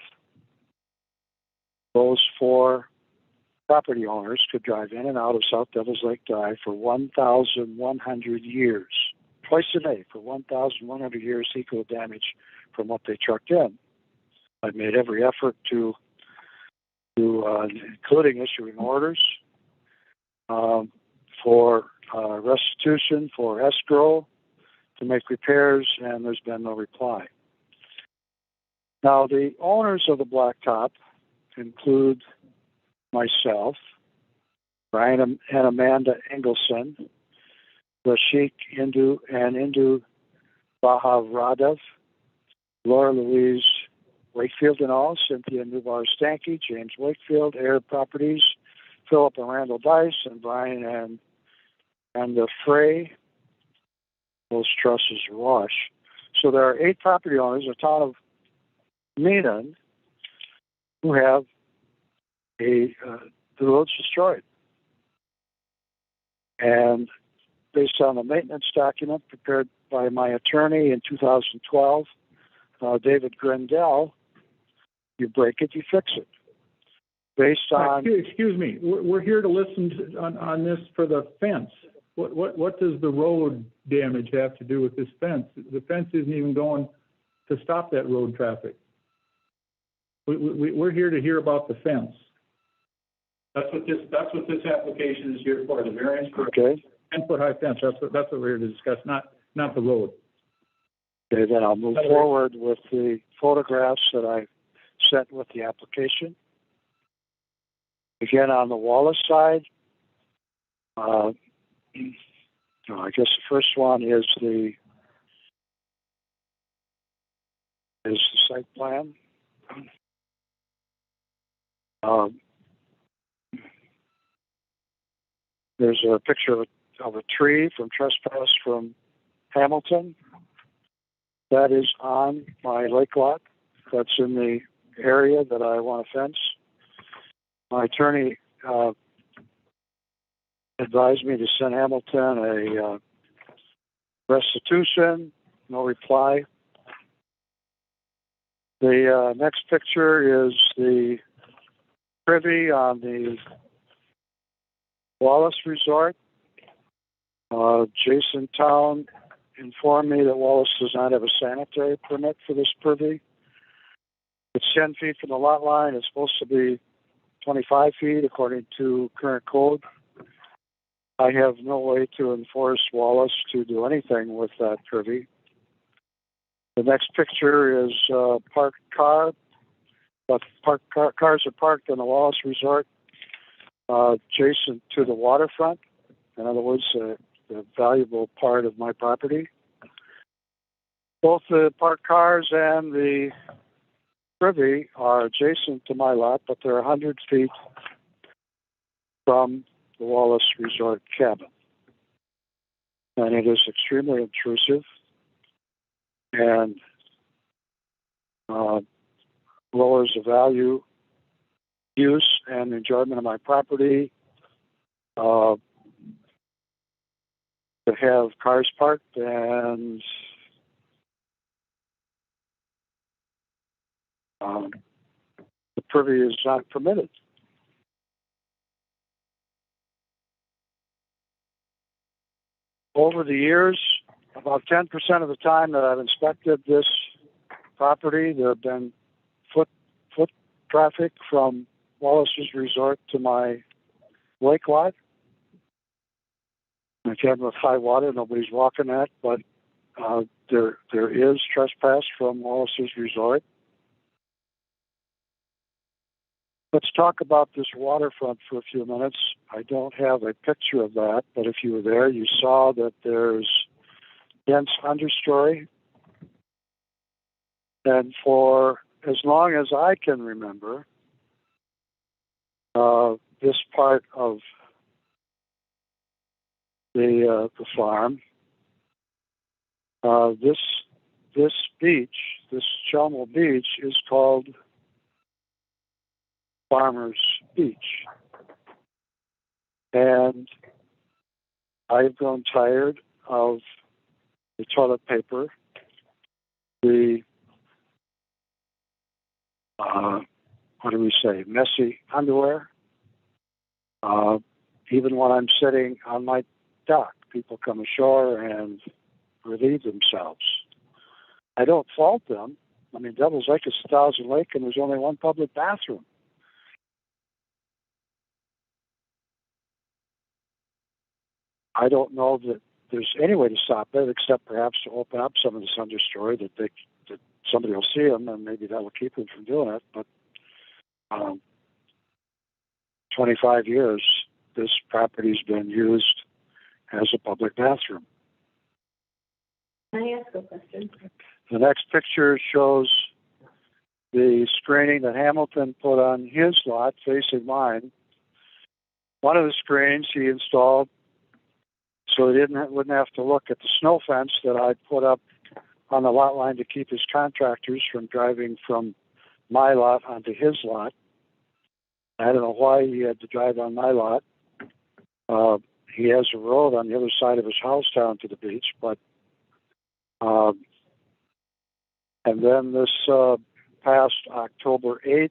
Those 4 property owners could drive in and out of South Devils Lake Drive for 1,100 years, twice a day for 1,100 years, equal damage from what they trucked in. I've made every effort to including issuing orders for restitution, for escrow, to make repairs, and there's been no reply. Now, the owners of the blacktop include myself, Brian and Amanda Engelson, Rashik Indu Baharadev, Laura Louise Wakefield and all, Cynthia Nubar Stanky, James Wakefield, Air Properties, Philip and Randall Dice, and Brian and the Frey. Those trusses wash. So there are 8 property owners in the town of Menan who have the roads destroyed. And based on a maintenance document prepared by my attorney in 2012, David Grendel, you break it, you fix it. Based on... Excuse me, we're here to listen on this for the fence. What does the road damage have to do with this fence? The fence isn't even going to stop that road traffic. We're here to hear about the fence. That's what this application is here for, the variance for a 10-foot high fence. That's what we're here to discuss, not the road. Okay, then I'll move forward with the photographs that I sent with the application. Again, on the Wallace side, I guess the first one is the site plan. There's a picture of a tree from Trespass from Hamilton. That is on my lake lot. That's in the area that I want to fence. My attorney advised me to send Hamilton a restitution. No reply. The next picture is the Privy on the Wallace Resort. Jason Town informed me that Wallace does not have a sanitary permit for this Privy. It's 10 feet from the lot line. It's supposed to be 25 feet according to current code. I have no way to enforce Wallace to do anything with that Privy. The next picture is a parked car, but cars are parked on the Wallace Resort adjacent to the waterfront. In other words, a valuable part of my property. Both the parked cars and the Privy are adjacent to my lot, but they're 100 feet from the Wallace Resort cabin. And it is extremely intrusive and lowers the value, use, and enjoyment of my property. To have cars parked and the Privy is not permitted. Over the years, about 10% of the time that I've inspected this property, there have been foot traffic from Wallace's Resort to my lake lot. Again, with high water, nobody's walking that, but there is trespass from Wallace's Resort. Let's talk about this waterfront for a few minutes. I don't have a picture of that, but if you were there, you saw that there's dense understory. And for as long as I can remember, this part of the farm, this beach, this Chelmsford Beach, is called Farmers Beach. And I've grown tired of the toilet paper, the messy underwear. Even when I'm sitting on my dock, people come ashore and relieve themselves. I don't fault them. I mean, Devil's Lake is 1,000 lake, and there's only one public bathroom. I don't know that there's any way to stop it, except perhaps to open up some of this understory that somebody will see them, and maybe that will keep them from doing it. But 25 years, this property's been used as a public bathroom. Can I ask a question? The next picture shows the screening that Hamilton put on his lot facing mine. One of the screens he installed so he wouldn't have to look at the snow fence that I put up on the lot line to keep his contractors from driving from my lot onto his lot. I don't know why he had to drive on my lot. He has a road on the other side of his house down to the beach, but and then this past October 8th,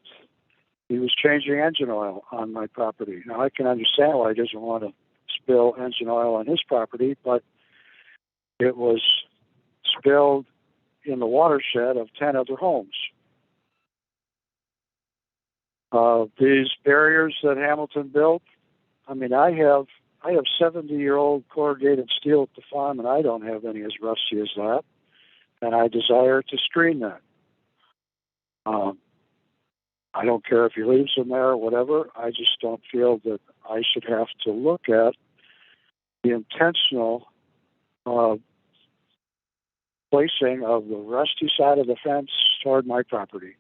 he was changing engine oil on my property. Now, I can understand why he doesn't want to spill engine oil on his property, but it was spilled in the watershed of 10 other homes. These barriers that Hamilton built, I mean, I have 70-year-old corrugated steel at the farm, and I don't have any as rusty as that, and I desire to screen that. I don't care if he leaves them there or whatever. I just don't feel that I should have to look at the intentional placing of the rusty side of the fence toward my property.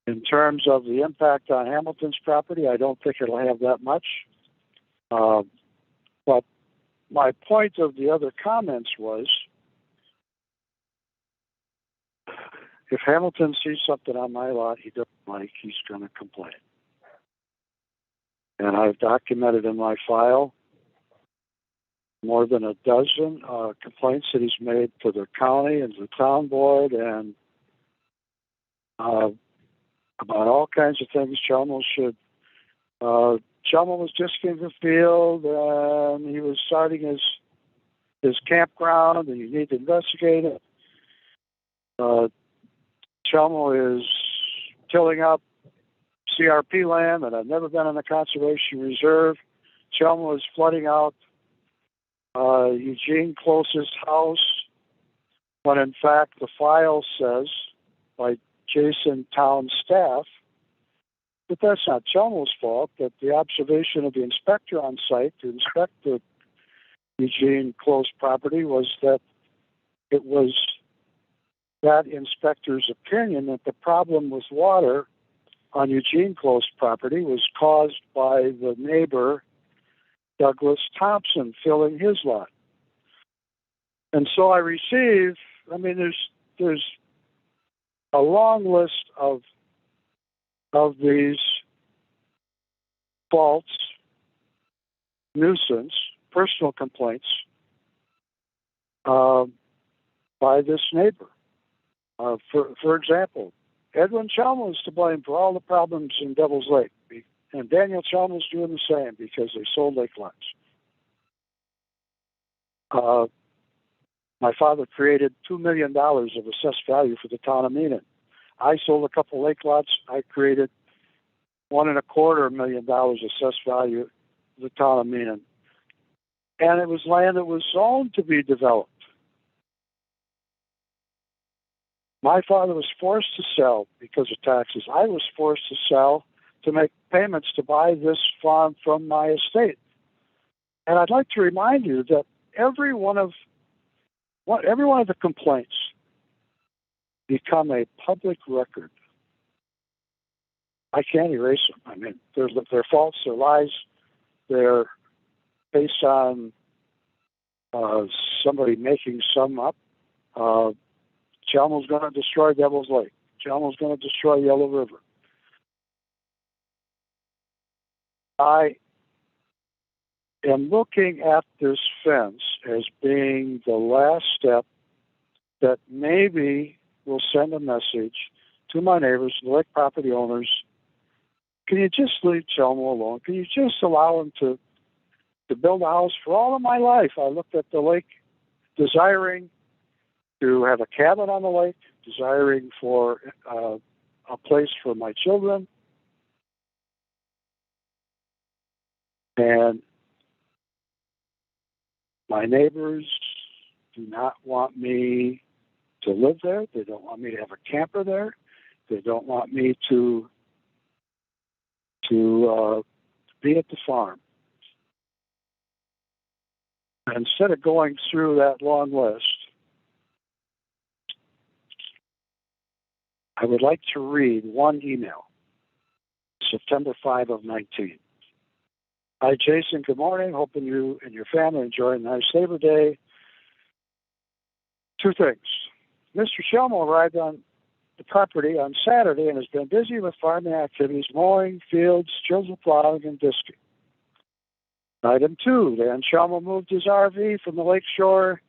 In terms of the impact on Hamilton's property, I don't think it'll have that much. But my point of the other comments was, if Hamilton sees something on my lot he doesn't like, he's going to complain. And I've documented in my file more than a dozen complaints that he's made to the county and the town board and about all kinds of things Chelmo should. Chelmo was just in the field and he was starting his campground and you need to investigate it. Chelmo is tilling up CRP land and I've never been in a conservation reserve. Chelmo is flooding out Eugene Close's house when in fact the file says by Jason Town staff that that's not Chelmo's fault, that the observation of the inspector on site to inspect the Eugene Close property was that it was that inspector's opinion that the problem with water on Eugene Close property was caused by the neighbor Douglas Thompson filling his lot. And so I received, there's a long list of these faults, nuisance, personal complaints by this neighbor. For example, Edwin Chelmo is to blame for all the problems in Devil's Lake, and Daniel Chelmo is doing the same because they sold lake lots. My father created $2 million of assessed value for the town of Meenan. I sold a couple lake lots. I created $1.25 million assessed value for the town of Meenan. And it was land that was zoned to be developed. My father was forced to sell because of taxes. I was forced to sell to make payments to buy this farm from my estate. And I'd like to remind you that every one of the complaints become a public record. I can't erase them. They're false, they're lies, they're based on somebody making some up. Chelmo's going to destroy Devil's Lake. Chelmo's going to destroy Yellow River. I am looking at this fence as being the last step that maybe will send a message to my neighbors, the lake property owners. Can you just leave Chelmo alone? Can you just allow him to build a house? For all of my life, I looked at the lake desiring to have a cabin on the lake, desiring for a place for my children. And my neighbors do not want me to live there. They don't want me to have a camper there. They don't want me to be at the farm. And instead of going through that long list, I would like to read one email, September 5 of 19. Hi, Jason. Good morning. Hoping you and your family enjoy a nice Labor Day. Two things. Mr. Chelmo arrived on the property on Saturday and has been busy with farming activities, mowing fields, chisel plowing, and disking. Item 2. Dan Chelmo moved his RV from the Lakeshore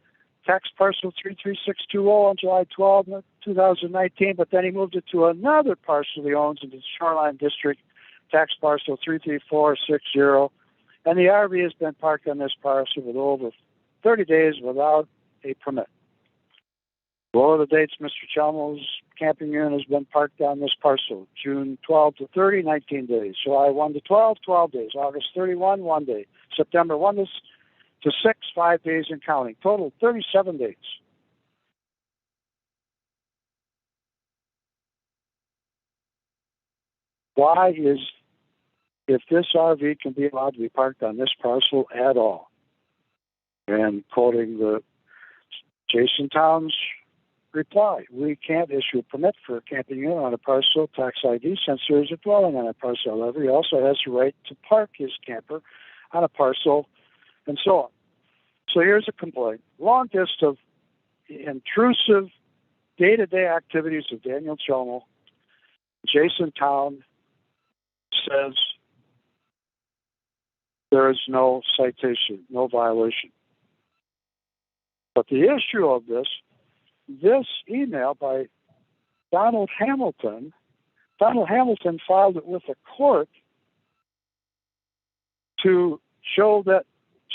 tax parcel 33620 on July 12, 2019, but then he moved it to another parcel he owns in the Shoreline District, tax parcel 33460, and the RV has been parked on this parcel for over 30 days without a permit. Below the dates, Mr. Chelmo's camping unit has been parked on this parcel: June 12 to 30, 19 days. July 1 to 12, 12 days. August 31, 1 day. September 1 to 6, 5 days and counting. Total 37 days. Why is, if this RV can be allowed to be parked on this parcel at all? And quoting the Jason Town's reply, we can't issue a permit for a camping unit on a parcel, tax ID, since there is a dwelling on a parcel. However, he also has the right to park his camper on a parcel, and so on. So here's a complaint. Long list of intrusive day-to-day activities of Daniel Chelmo. Jason Town says there is no citation, no violation. But the issue of this email by Donald Hamilton filed it with the court to show that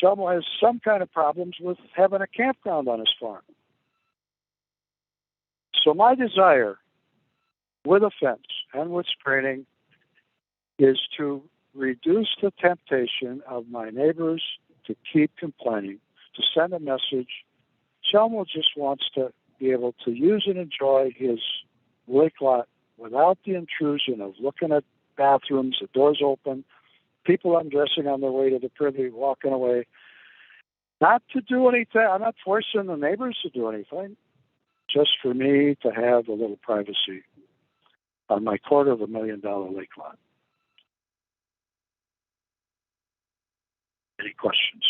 Chelmo has some kind of problems with having a campground on his farm. So my desire with a fence and with screening is to reduce the temptation of my neighbors to keep complaining, to send a message. Chelmo just wants to be able to use and enjoy his lake lot without the intrusion of looking at bathrooms, the doors open, people undressing on their way to the Privy, walking away. Not to do anything. I'm not forcing the neighbors to do anything. Just for me to have a little privacy on my $250,000 lake lot. Any questions?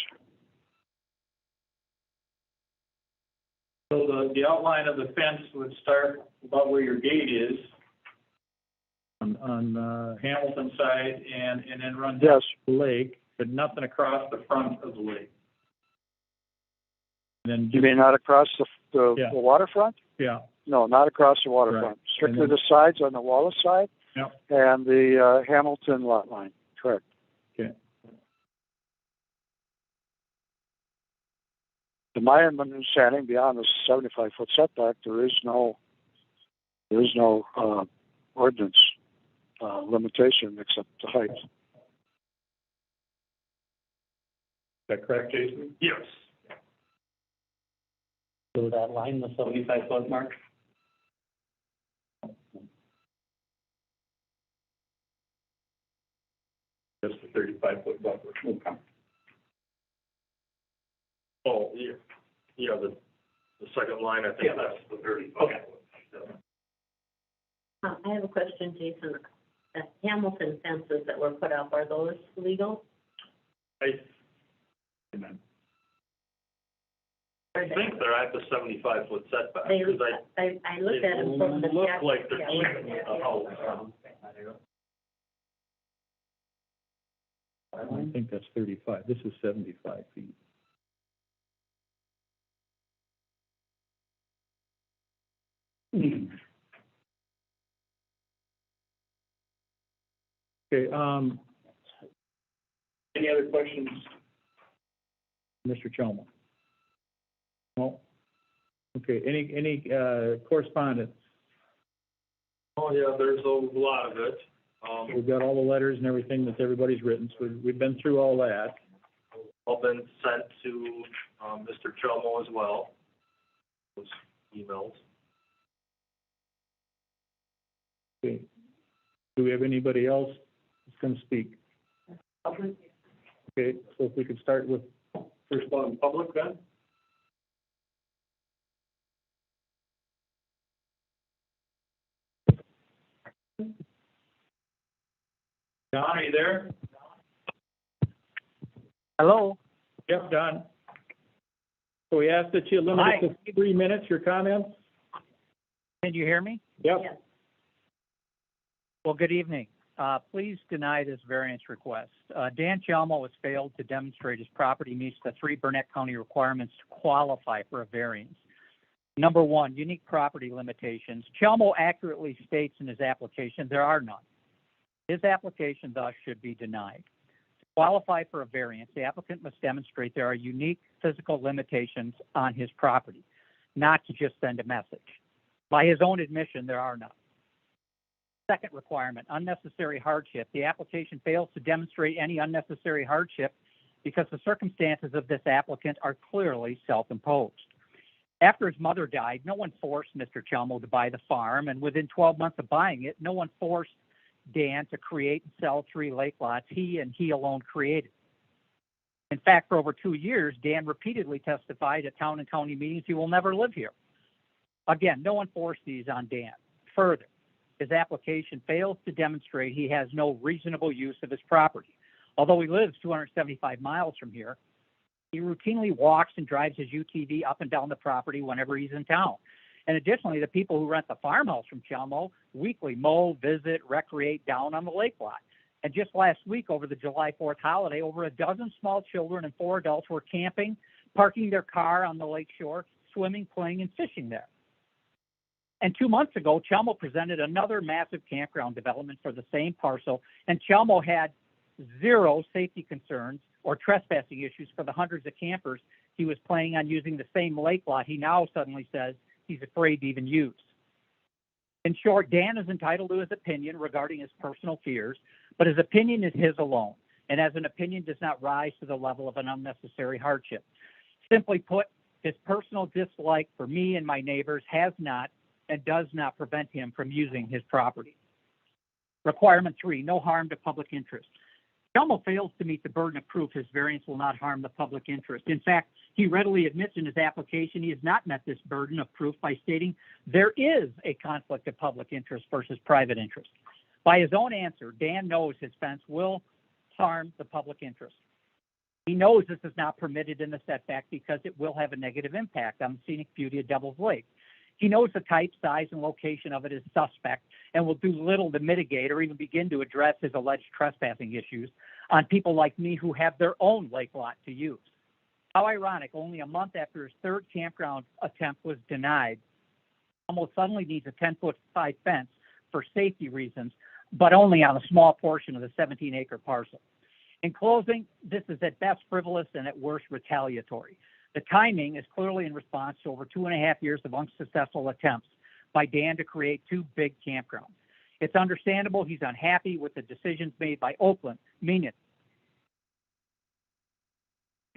So the outline of the fence would start about where your gate is on Hamilton side and then run down the lake, but nothing across the front of the lake. And then You mean not across the waterfront? Yeah. No, not across the waterfront. Right. Strictly the sides on the Wallace side and the Hamilton lot line. Correct. Okay. To my understanding, beyond the 75-foot setback, there is no ordinance limitation except the height. Is that correct, Jason? Yes. So that line, the 75-foot mark? Just the 35-foot buffer. Okay. Oh, yeah, the second line, I think that's the 35. Okay. I have a question, Jason. The Hamilton fences that were put up, are those legal? I think they're at the 75-foot setback, They, because I looked at them from the look check. like they're Yeah, keeping the house. I think that's 35. This is 75 feet. Okay, any other questions, Mr. Chelmo? No? Okay, any correspondence? Oh, yeah, there's a lot of it. We've got all the letters and everything that everybody's written, so we've been through all that. All been sent to, Mr. Chelmo as well, those emails. Okay. Do we have anybody else who's going to speak? Okay, so if we could start with first one in public then? Don, are you there? Hello? Yep, Don. So we asked that you limit it to 3 minutes, your comments? Can you hear me? Yep. Yes. Well, good evening. Please deny this variance request. Dan Chelmo has failed to demonstrate his property meets the 3 Burnett County requirements to qualify for a variance. Number 1, unique property limitations. Chelmo accurately states in his application there are none. His application thus should be denied. To qualify for a variance, the applicant must demonstrate there are unique physical limitations on his property, not to just send a message. By his own admission, there are none. Second requirement, unnecessary hardship. The application fails to demonstrate any unnecessary hardship because the circumstances of this applicant are clearly self-imposed. After his mother died, no one forced Mr. Chelmo to buy the farm, and within 12 months of buying it, no one forced Dan to create and sell 3 lake lots he and he alone created. In fact, for over 2 years, Dan repeatedly testified at town and county meetings he will never live here. Again, no one forced these on Dan. Further, his application fails to demonstrate he has no reasonable use of his property. Although he lives 275 miles from here, he routinely walks and drives his UTV up and down the property whenever he's in town. And additionally, the people who rent the farmhouse from Chelmo weekly mow, visit, recreate down on the lake lot. And just last week, over the July 4th holiday, over a dozen small children and 4 adults were camping, parking their car on the lake shore, swimming, playing, and fishing there. And 2 months ago, Chelmo presented another massive campground development for the same parcel, and Chelmo had 0 safety concerns or trespassing issues for the hundreds of campers he was planning on using the same lake lot he now suddenly says he's afraid to even use. In short, Dan is entitled to his opinion regarding his personal fears, but his opinion is his alone, and as an opinion does not rise to the level of an unnecessary hardship. Simply put, his personal dislike for me and my neighbors has not and does not prevent him from using his property. Requirement 3, no harm to public interest. Chelmo fails to meet the burden of proof his variance will not harm the public interest. In fact, he readily admits in his application he has not met this burden of proof by stating there is a conflict of public interest versus private interest. By his own answer, Dan knows his fence will harm the public interest. He knows this is not permitted in the setback because it will have a negative impact on the scenic beauty of Devil's Lake. He knows the type, size, and location of it is suspect and will do little to mitigate or even begin to address his alleged trespassing issues on people like me who have their own lake lot to use. How ironic, only a month after his 3rd campground attempt was denied, almost suddenly needs a 10-foot high fence for safety reasons, but only on a small portion of the 17-acre parcel. In closing, this is at best frivolous and at worst retaliatory. The timing is clearly in response to over 2.5 years of unsuccessful attempts by Dan to create 2 big campgrounds. It's understandable he's unhappy with the decisions made by Oakland, meaning.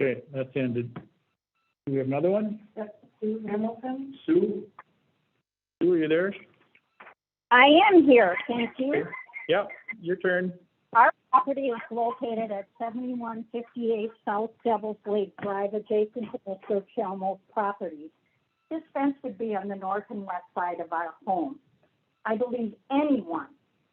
Okay, that's ended. Do we have another one? Sue Hamilton? Sue? Sue, are you there? I am here, thank you. Yep, your turn. Our property is located at 7158 South Devil's Lake Drive, adjacent to Mr. Chelmo's property. This fence would be on the north and west side of our home. I believe anyone,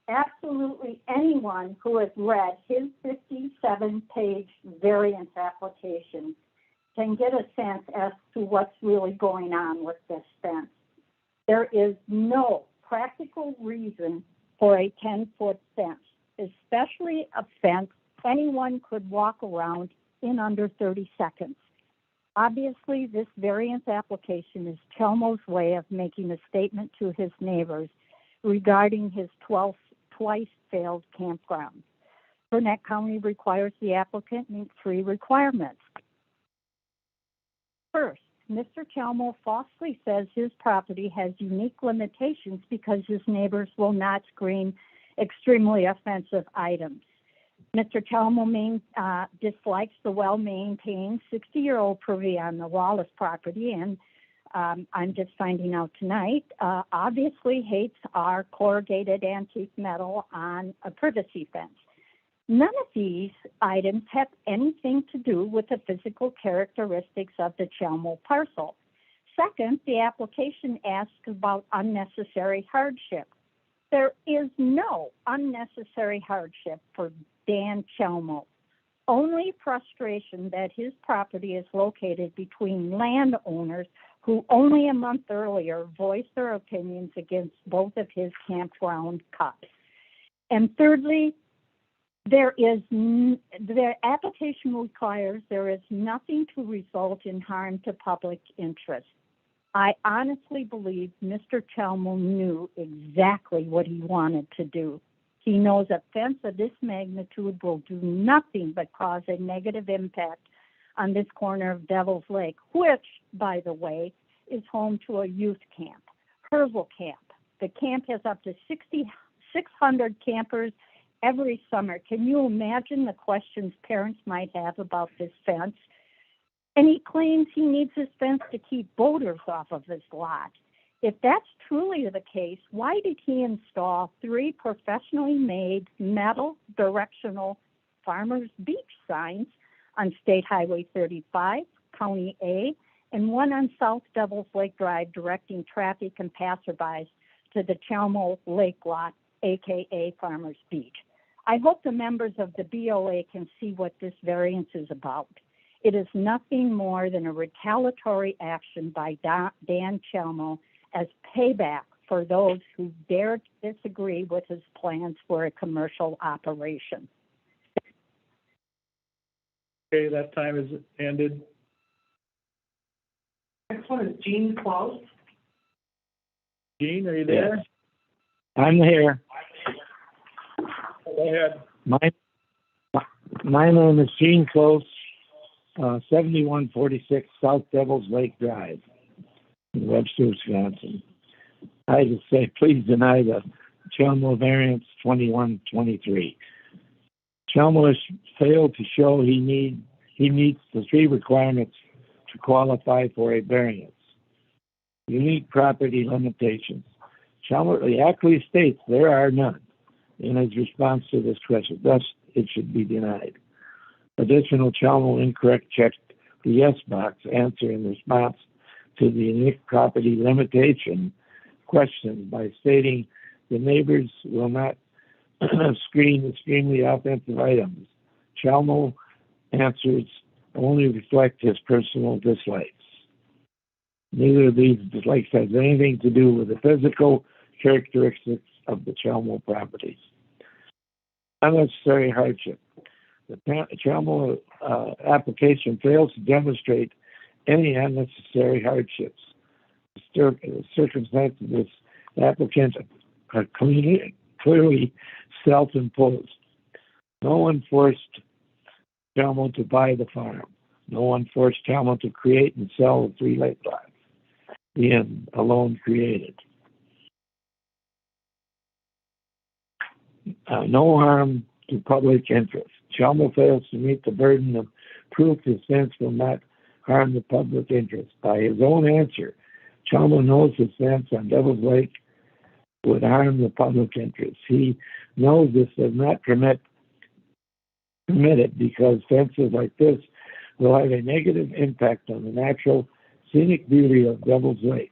absolutely anyone who has read his 57-page variance application can get a sense as to what's really going on with this fence. There is no practical reason for a 10-foot fence, especially a fence anyone could walk around in under 30 seconds. Obviously, this variance application is Chelmo's way of making a statement to his neighbors regarding his twice failed campground. Burnett County requires the applicant meet 3 requirements. First, Mr. Chelmo falsely says his property has unique limitations because his neighbors will not screen extremely offensive items. Mr. Chelmo dislikes the well-maintained 60-year-old Privy on the Wallace property, and I'm just finding out tonight, obviously hates our corrugated antique metal on a privacy fence. None of these items have anything to do with the physical characteristics of the Chelmo parcel. Second, the application asks about unnecessary hardship. There is no unnecessary hardship for Dan Chelmo. Only frustration that his property is located between landowners who only a month earlier voiced their opinions against both of his campground cuts. And thirdly, the application requires there is nothing to result in harm to public interest. I honestly believe Mr. Chelmo knew exactly what he wanted to do. He knows a fence of this magnitude will do nothing but cause a negative impact on this corner of Devil's Lake, which, by the way, is home to a youth camp, Herbal Camp. The camp has up to 600 campers every summer. Can you imagine the questions parents might have about this fence? And he claims he needs his fence to keep boaters off of his lot. If that's truly the case, why did he install 3 professionally made metal directional Farmers Beach signs on State Highway 35, County A, and one on South Devil's Lake Drive directing traffic and passerbys to the Chelmo Lake Lot, aka Farmers Beach? I hope the members of the BOA can see what this variance is about. It is nothing more than a retaliatory action by Dan Chelmo as payback for those who dare to disagree with his plans for a commercial operation. Okay, that time is ended. Next one is Gene Close. Gene, are you there? Yes. I'm here. Go ahead. My name is Gene Close, 7146 South Devils Lake Drive in Webster, Wisconsin. I just say, please deny the Chelmo variance 2123. Chelmo has failed to show he meets the three requirements to qualify for a variance. Unique property limitations. Chelmo actually states there are none in his response to this question. Thus, it should be denied. Additional Chelmo incorrect checked the yes box answer in response to the unique property limitation question by stating the neighbors will not screen extremely offensive items. Chelmo answers only reflect his personal dislikes. Neither of these dislikes has anything to do with the physical characteristics of the Chelmo properties. Unnecessary hardship. The Chelmo application fails to demonstrate any unnecessary hardships. The circumstances of this applicant are clearly self-imposed. No one forced Chelmo to buy the farm. No one forced Chelmo to create and sell the 3 lake lots. The end alone created. No harm to public interest. Chelmo fails to meet the burden of proof his fence will not harm the public interest. By his own answer, Chelmo knows his fence on Devil's Lake would harm the public interest. He knows this does not permit it because fences like this will have a negative impact on the natural scenic beauty of Devil's Lake.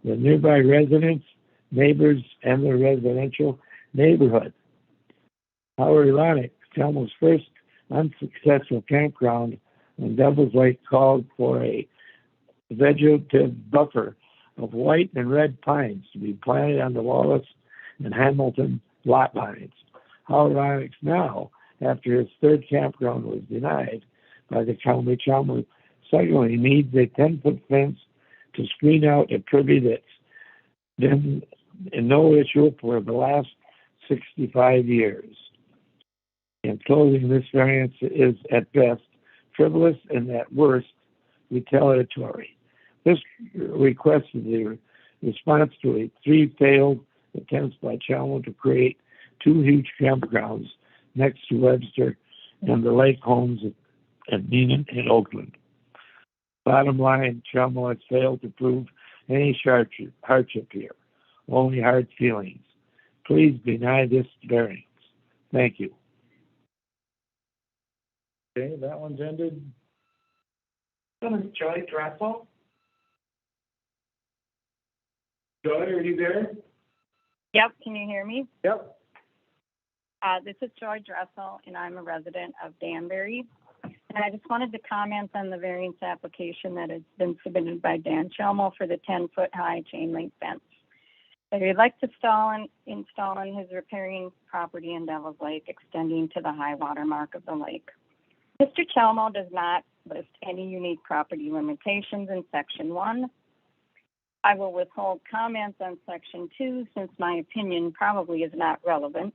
The nearby residents, neighbors, and the residential neighborhood. How ironic, Chelmo's first unsuccessful campground on Devil's Lake called for a vegetative buffer of white and red pines to be planted on the Wallace and Hamilton lot lines. How ironic now, after his third campground was denied by the county, Chelmo suddenly needs a 10-foot fence to screen out a privy that's been no issue for the last 65 years. In closing, this variance is at best frivolous and at worst retaliatory. This request is the response to 3 failed attempts by Chelmo to create 2 huge campgrounds next to Webster and the lake homes at Neenan and Oakland. Bottom line, Chelmo has failed to prove any hardship here, only hard feelings. Please deny this variance. Thank you. Okay, that one's ended. This one is Joy Dressel. Joy, are you there? Yep, can you hear me? Yep. This is Joy Dressel, and I'm a resident of Danbury. And I just wanted to comment on the variance application that has been submitted by Dan Chelmo for the 10-foot high chain link fence that he'd like to install on his riparian property in Devil's Lake, extending to the high water mark of the lake. Mr. Chelmo does not list any unique property limitations in Section 1. I will withhold comments on Section 2 since my opinion probably is not relevant.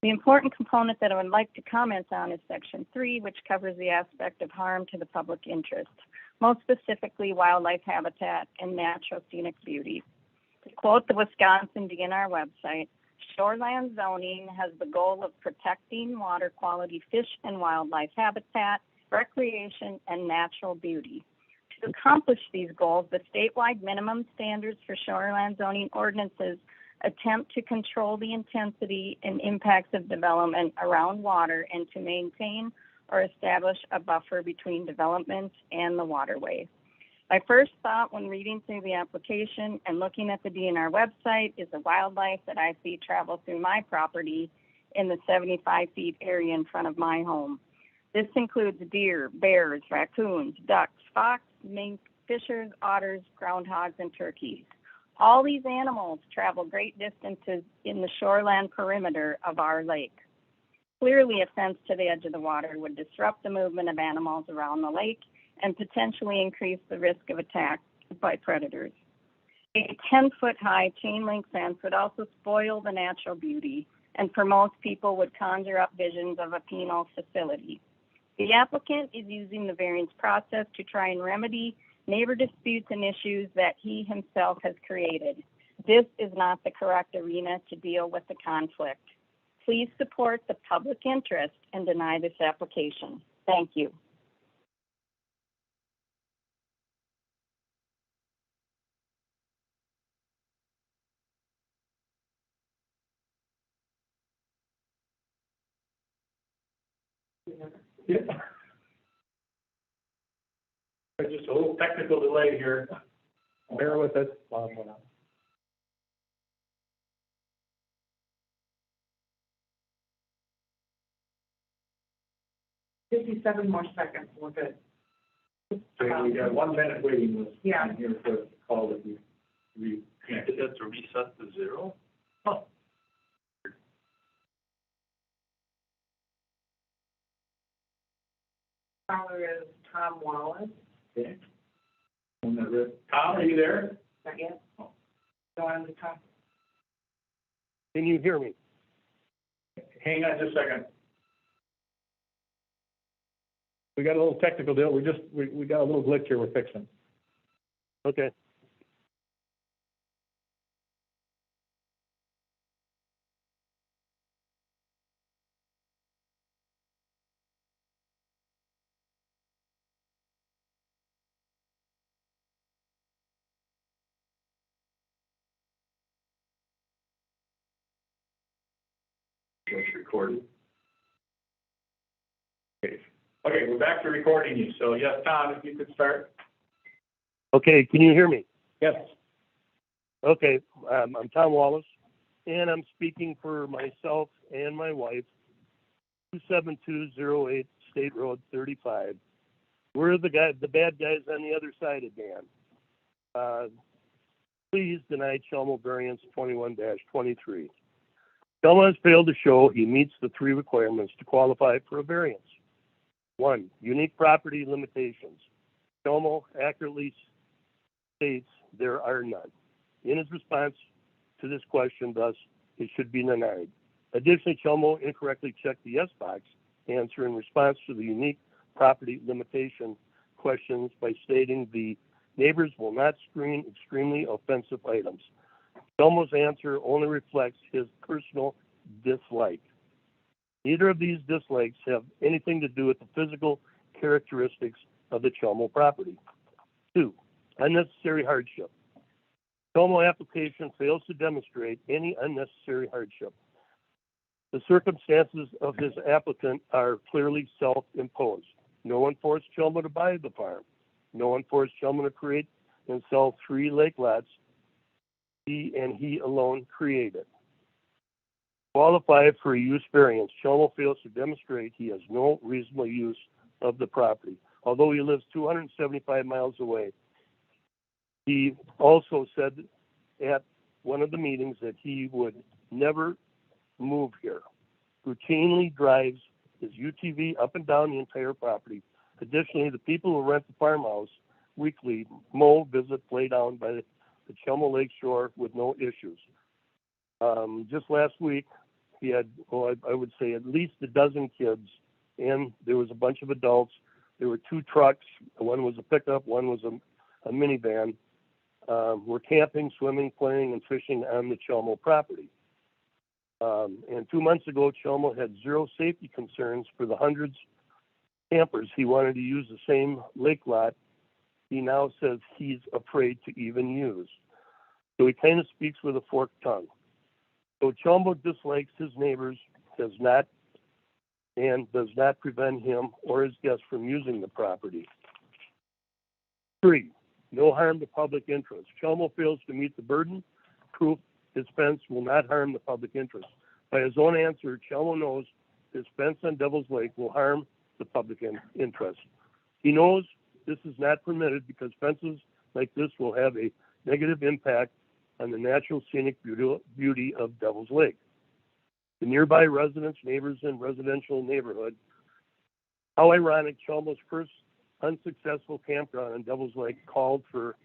The important component that I would like to comment on is Section 3, which covers the aspect of harm to the public interest, most specifically wildlife habitat and natural scenic beauty. To quote the Wisconsin DNR website, shoreline zoning has the goal of protecting water quality fish and wildlife habitat, recreation, and natural beauty. To accomplish these goals, the statewide minimum standards for shoreline zoning ordinances attempt to control the intensity and impacts of development around water and to maintain or establish a buffer between development and the waterway. My first thought when reading through the application and looking at the DNR website is the wildlife that I see travel through my property in the 75 feet area in front of my home. This includes deer, bears, raccoons, ducks, fox, mink, fishers, otters, groundhogs, and turkeys. All these animals travel great distances in the shoreline perimeter of our lake. Clearly, a fence to the edge of the water would disrupt the movement of animals around the lake and potentially increase the risk of attack by predators. A 10-foot-high chain-link fence would also spoil the natural beauty, and for most people would conjure up visions of a penal facility. The applicant is using the variance process to try and remedy neighbor disputes and issues that he himself has created. This is not the correct arena to deal with the conflict. Please support the public interest and deny this application. Thank you. Yeah. There's just a little technical delay here. Bear with us. 57 more seconds, we're good. Okay, we got 1 minute waiting list. Yeah. Here for the call that we Did that to reset to 0? Huh. Caller is Tom Wallace. Okay. Tom, are you there? Not yet? Go on to talk. Can you hear me? Hang on just a second. We got a little technical deal. We got a little glitch here we're fixing. Okay. It's recorded. Okay, we're back to recording you. So yes, Tom, if you could start. Okay, can you hear me? Yes. Okay, I'm Tom Wallace, and I'm speaking for myself and my wife, 27208 State Road 35. We're the bad guys on the other side of Dan. Please deny Chelmo variance 21-23. Chelmo has failed to show he meets the 3 requirements to qualify for a variance. 1, unique property limitations. Chelmo accurately states there are none. In his response to this question, thus, it should be denied. Additionally, Chelmo incorrectly checked the yes box answer in response to the unique property limitation questions by stating the neighbors will not screen extremely offensive items. Chelmo's answer only reflects his personal dislike. Neither of these dislikes have anything to do with the physical characteristics of the Chelmo property. 2, unnecessary hardship. Chelmo application fails to demonstrate any unnecessary hardship. The circumstances of his applicant are clearly self-imposed. No one forced Chelmo to buy the farm. No one forced Chelmo to create and sell 3 lake lots he alone created. Qualify for a use variance. Chelmo fails to demonstrate he has no reasonable use of the property. Although he lives 275 miles away, he also said at one of the meetings that he would never move here. Routinely drives his UTV up and down the entire property. Additionally, the people who rent the farmhouse weekly mow, visit, play down by the Chelmo Lake shore with no issues. Just last week, he had, I would say, at least a dozen kids, and there was a bunch of adults. There were 2 trucks. One was a pickup, one was a minivan. We're camping, swimming, playing, and fishing on the Chelmo property. And 2 months ago, Chelmo had 0 safety concerns for the hundreds of campers. He wanted to use the same lake lot. He now says he's afraid to even use. So he kind of speaks with a forked tongue. So Chelmo dislikes his neighbors, does not prevent him or his guests from using the property. 3, no harm to public interest. Chelmo fails to meet the burden. Proof his fence will not harm the public interest. By his own answer, Chelmo knows his fence on Devil's Lake will harm the public interest. He knows this is not permitted because fences like this will have a negative impact on the natural scenic beauty of Devil's Lake. The nearby residents, neighbors, and residential neighborhood. How ironic, Chalmo's first unsuccessful campground on Devil's Lake called for.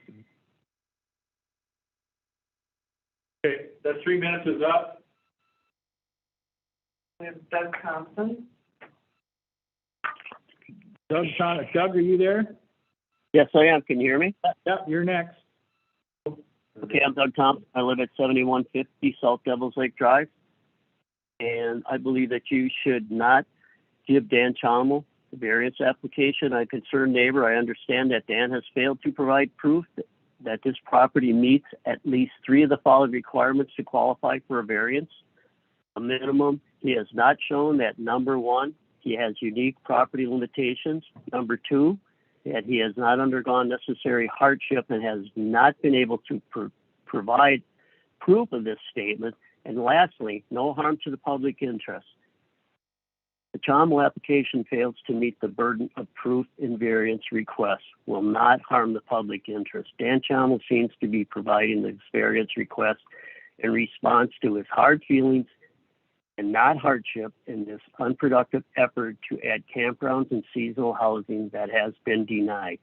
Okay, that 3 minutes is up. We have Doug Thompson. Doug, are you there? Yes, I am. Can you hear me? Yep, you're next. Okay, I'm Doug Thompson. I live at 7150 South Devils Lake Drive. And I believe that you should not give Dan Chalmo the variance application. I'm a concerned neighbor. I understand that Dan has failed to provide proof that this property meets at least 3 of the following requirements to qualify for a variance. A minimum, he has not shown that, number 1, he has unique property limitations. Number 2, that he has not undergone necessary hardship and has not been able to provide proof of this statement. And lastly, no harm to the public interest. The Chalmo application fails to meet the burden of proof in variance requests, will not harm the public interest. Dan Chalmo seems to be providing this variance request in response to his hard feelings and not hardship in this unproductive effort to add campgrounds and seasonal housing that has been denied.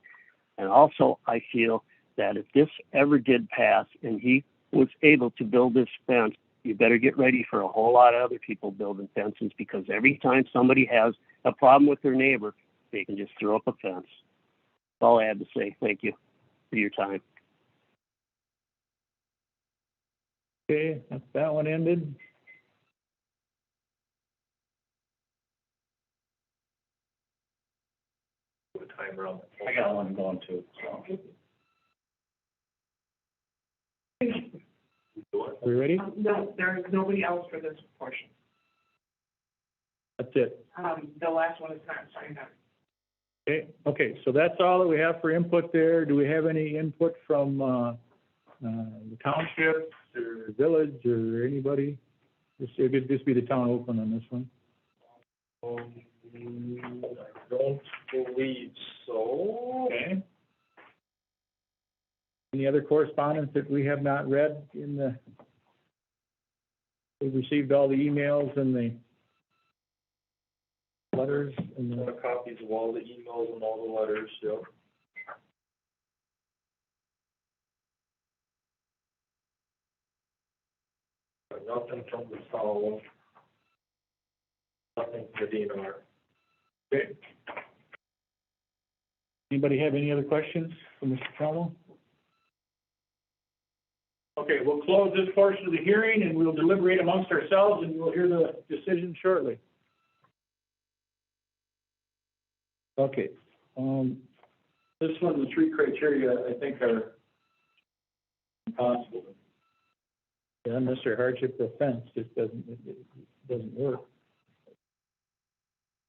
And also, I feel that if this ever did pass and he was able to build this fence, you better get ready for a whole lot of other people building fences, because every time somebody has a problem with their neighbor, they can just throw up a fence. That's all I have to say. Thank you for your time. Okay, that one ended. Put a timer on the I got one going too, so. Are we ready? No, there is nobody else for this portion. That's it. The last one is not signed up. Okay, so that's all that we have for input there. Do we have any input from the township or village or anybody? This would just be the town open on this one. I don't believe so. Okay. Any other correspondence that we have not read in the, we've received all the emails and the letters and the Copies of all the emails and all the letters, yep. Nothing from the town. Nothing from the DNR. Okay. Anybody have any other questions for Mr. Chalmo? Okay, we'll close this portion of the hearing and we'll deliberate amongst ourselves and we'll hear the decision shortly. Okay, this one, the 3 criteria, I think are impossible. The unnecessary hardship offense just doesn't work.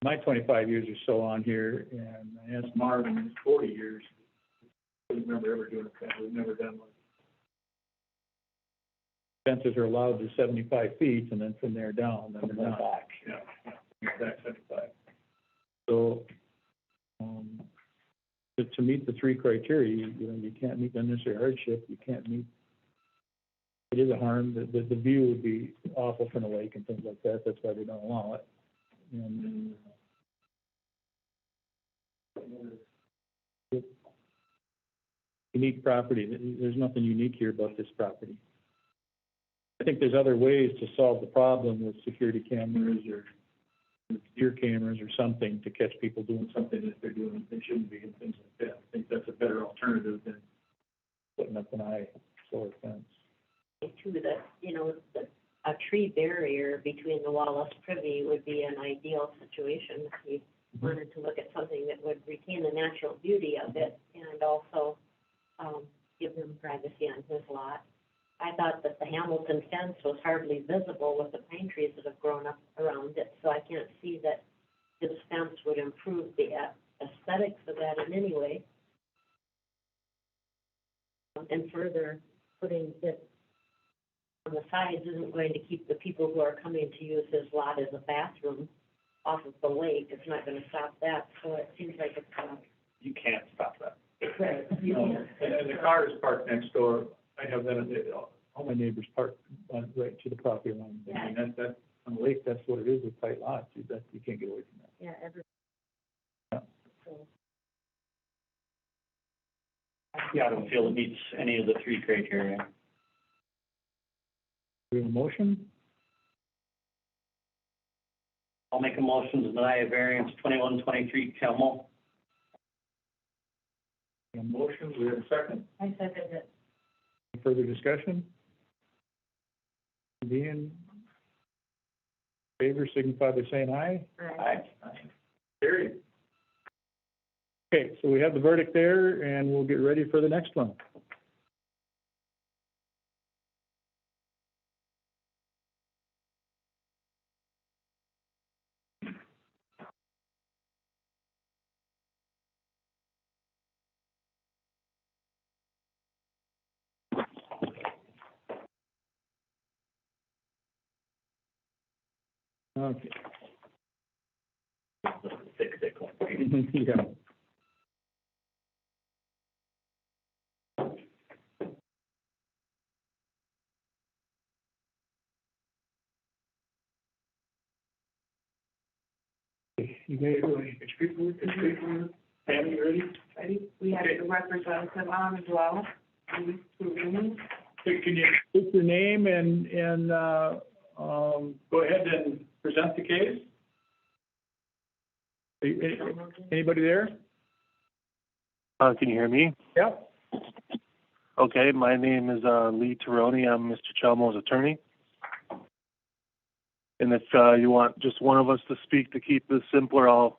My 25 years or so on here, and I asked Marvin in his 40 years, I don't remember ever doing a fence. We've never done one. Fences are allowed to 75 feet, and then from there down, then they're not. Back. Yeah, back 75. So, to meet the 3 criteria, you can't meet the unnecessary hardship. You can't meet. It is a harm. The view would be awful from the lake and things like that. That's why they don't allow it. And unique property. There's nothing unique here about this property. I think there's other ways to solve the problem with security cameras or deer cameras or something to catch people doing something that they're doing that they shouldn't be and things like that. I think that's a better alternative than putting up an eyesore fence. Too, that, a tree barrier between the Wallace Privy would be an ideal situation if we wanted to look at something that would retain the natural beauty of it and also give them privacy on his lot. I thought that the Hamilton fence was hardly visible with the pine trees that have grown up around it, so I can't see that this fence would improve the aesthetics of that in any way. And further, putting it on the sides isn't going to keep the people who are coming to use his lot as a bathroom off of the lake. It's not going to stop that, so it seems like it's You can't stop that. right. And the car is parked next door. I have that all my neighbors park right to the property line. I mean, that, on the lake, that's what it is with tight lots, you can't get away from that. Yeah, every. Yeah, I don't feel it meets any of the three criteria. Do we have a motion? I'll make a motion to deny a variance 2123 Camel. A motion, do we have a second? I second it. Any further discussion? Being in favor, signify by saying aye. Aye. Carried. Okay, so we have the verdict there, and we'll get ready for the next one. Okay. Thick one. Yeah. You guys, Pam, you ready? Ready? We have the representative on as well. Hey, can you state your name and go ahead and present the case? Anybody there? Can you hear me? Yep. Okay, my name is Lee Taroni. I'm Mr. Chelmo's attorney. And if you want just one of us to speak to keep this simpler, I'll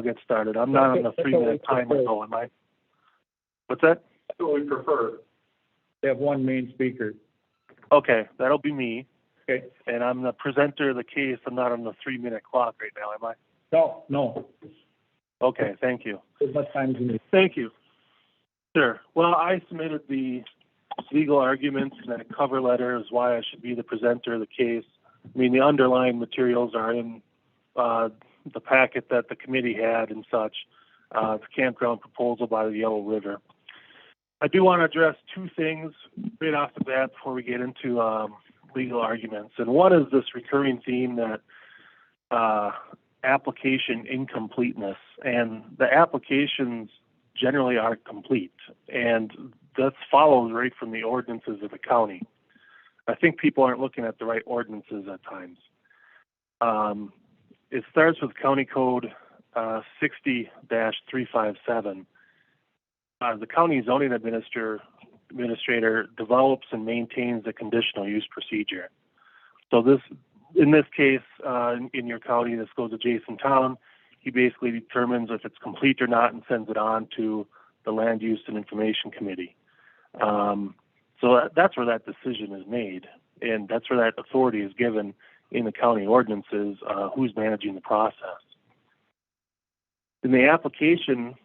get started. I'm not on the 3-minute timer, though, am I? What's that? That's what we prefer. They have one main speaker. Okay, that'll be me. Okay. And I'm the presenter of the case. I'm not on the 3-minute clock right now, am I? No. Okay, thank you. As much time as you need. Thank you. Sure. Well, I submitted the legal arguments and a cover letter is why I should be the presenter of the case. I mean, the underlying materials are in the packet that the committee had and such, the campground proposal by the Yellow River. I do want to address two things right off the bat before we get into legal arguments. And one is this recurring theme that application incompleteness. And the applications generally are complete. And that follows right from the ordinances of the county. I think people aren't looking at the right ordinances at times. It starts with County Code 60-357. The county zoning administrator develops and maintains a conditional use procedure. So in this case, in your county, this goes to Jason Town. He basically determines if it's complete or not and sends it on to the Land Use and Information Committee. So that's where that decision is made, and that's where that authority is given in the county ordinances, who's managing the process. In the application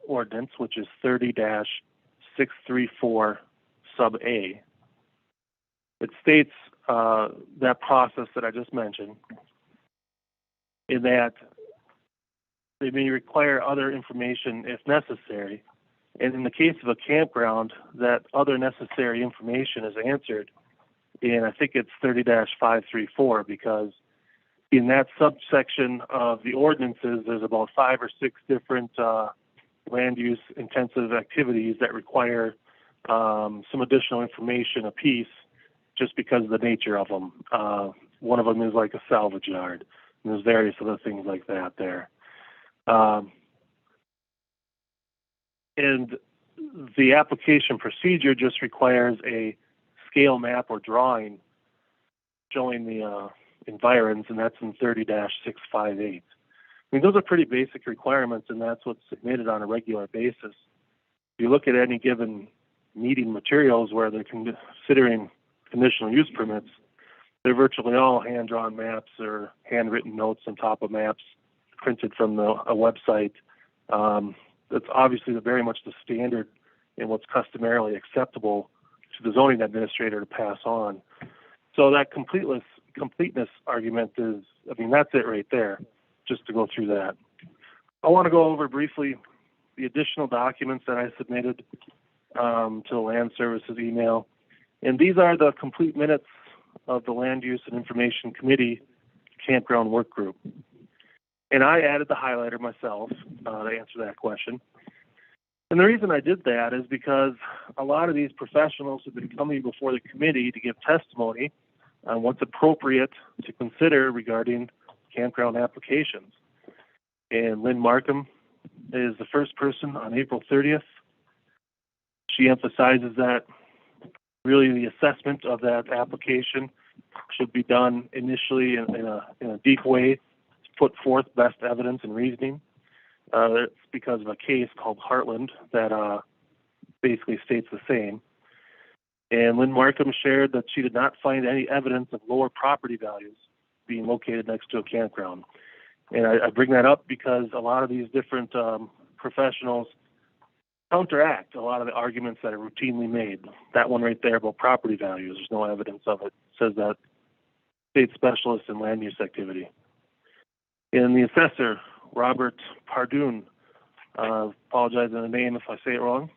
ordinance, which is 30-634 sub A, it states that process that I just mentioned, in that they may require other information if necessary. And in the case of a campground, that other necessary information is answered in, I think it's 30-534, because in that subsection of the ordinances, there's about 5 or 6 different land use intensive activities that require some additional information apiece just because of the nature of them. One of them is like a salvage yard, and there's various other things like that there. And the application procedure just requires a scale map or drawing showing the environs, and that's in 30-658. I mean, those are pretty basic requirements, and that's what's submitted on a regular basis. If you look at any given meeting materials where they're considering conditional use permits, they're virtually all hand-drawn maps or handwritten notes on top of maps printed from a website. That's obviously very much the standard and what's customarily acceptable to the zoning administrator to pass on. So that completeness argument is, I mean, that's it right there, just to go through that. I want to go over briefly the additional documents that I submitted to the Land Services email. And these are the complete minutes of the Land Use and Information Committee Campground Work Group. And I added the highlighter myself to answer that question. And the reason I did that is because a lot of these professionals have been coming before the committee to give testimony on what's appropriate to consider regarding campground applications. And Lynn Markham is the first person on April 30th. She emphasizes that really the assessment of that application should be done initially in a deep way to put forth best evidence and reasoning. It's because of a case called Heartland that basically states the same. And Lynn Markham shared that she did not find any evidence of lower property values being located next to a campground. And I bring that up because a lot of these different professionals counteract a lot of the arguments that are routinely made. That one right there about property values, there's no evidence of it. It says that state specialist in land use activity. And the assessor, Robert Pardoon, apologize in the name if I say it wrong,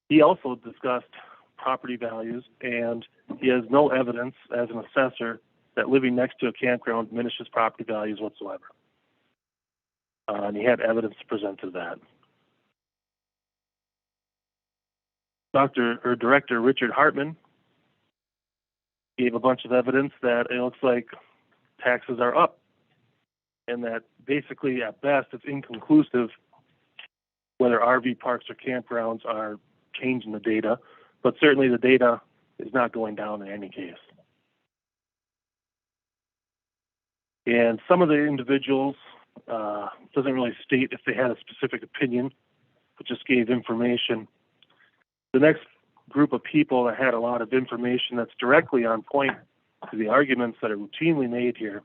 he also discussed property values, and he has no evidence as an assessor that living next to a campground diminishes property values whatsoever. And he had evidence to present to that. Director Richard Hartman gave a bunch of evidence that it looks like taxes are up, and that basically at best it's inconclusive whether RV parks or campgrounds are changing the data, but certainly the data is not going down in any case. And some of the individuals doesn't really state if they had a specific opinion, but just gave information. The next group of people that had a lot of information that's directly on point to the arguments that are routinely made here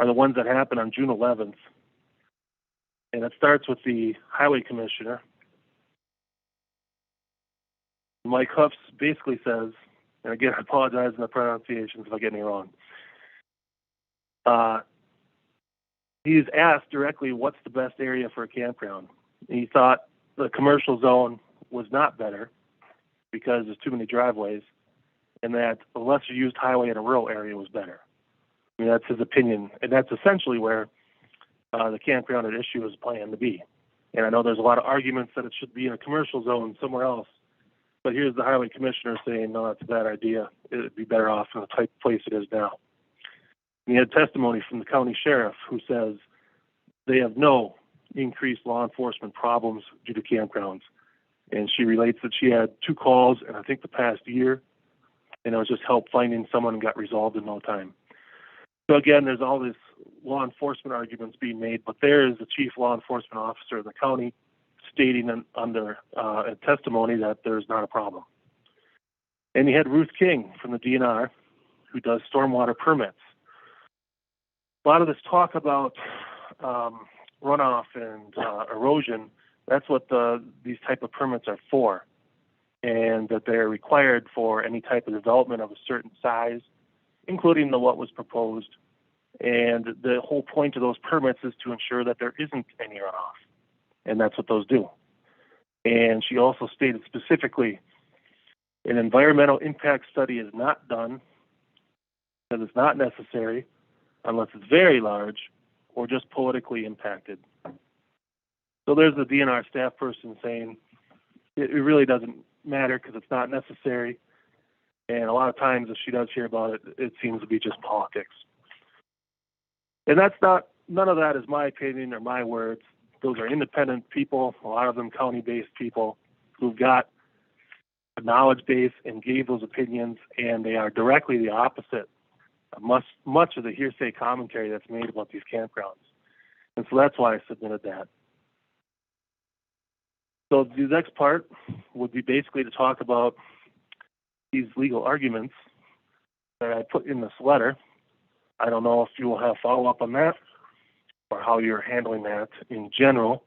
are the ones that happened on June 11th. And it starts with the highway commissioner. Mike Huffs basically says, and again, I apologize in the pronunciations if I get any wrong. He's asked directly what's the best area for a campground. And he thought the commercial zone was not better because there's too many driveways, and that a lesser used highway in a rural area was better. I mean, that's his opinion, and that's essentially where the campground at issue is planned to be. And I know there's a lot of arguments that it should be in a commercial zone somewhere else, but here's the highway commissioner saying, no, that's a bad idea. It would be better off in the type of place it is now. And he had testimony from the county sheriff who says they have no increased law enforcement problems due to campgrounds. And she relates that she had 2 calls in, I think, the past year, and it was just help finding someone and got resolved in no time. So again, there's all this law enforcement arguments being made, but there is the chief law enforcement officer of the county stating under a testimony that there's not a problem. And you had Ruth King from the DNR, who does stormwater permits. A lot of this talk about runoff and erosion, that's what these type of permits are for, and that they're required for any type of development of a certain size, including what was proposed. And the whole point of those permits is to ensure that there isn't any runoff, and that's what those do. And she also stated specifically, an environmental impact study is not done, that it's not necessary unless it's very large or just politically impacted. So there's the DNR staff person saying it really doesn't matter because it's not necessary. And a lot of times if she does hear about it, it seems to be just politics. And none of that is my opinion or my words. Those are independent people, a lot of them county-based people who've got a knowledge base and gave those opinions, and they are directly the opposite of much of the hearsay commentary that's made about these campgrounds. And so that's why I submitted that. So the next part would be basically to talk about these legal arguments that I put in this letter. I don't know if you will have follow-up on that or how you're handling that in general.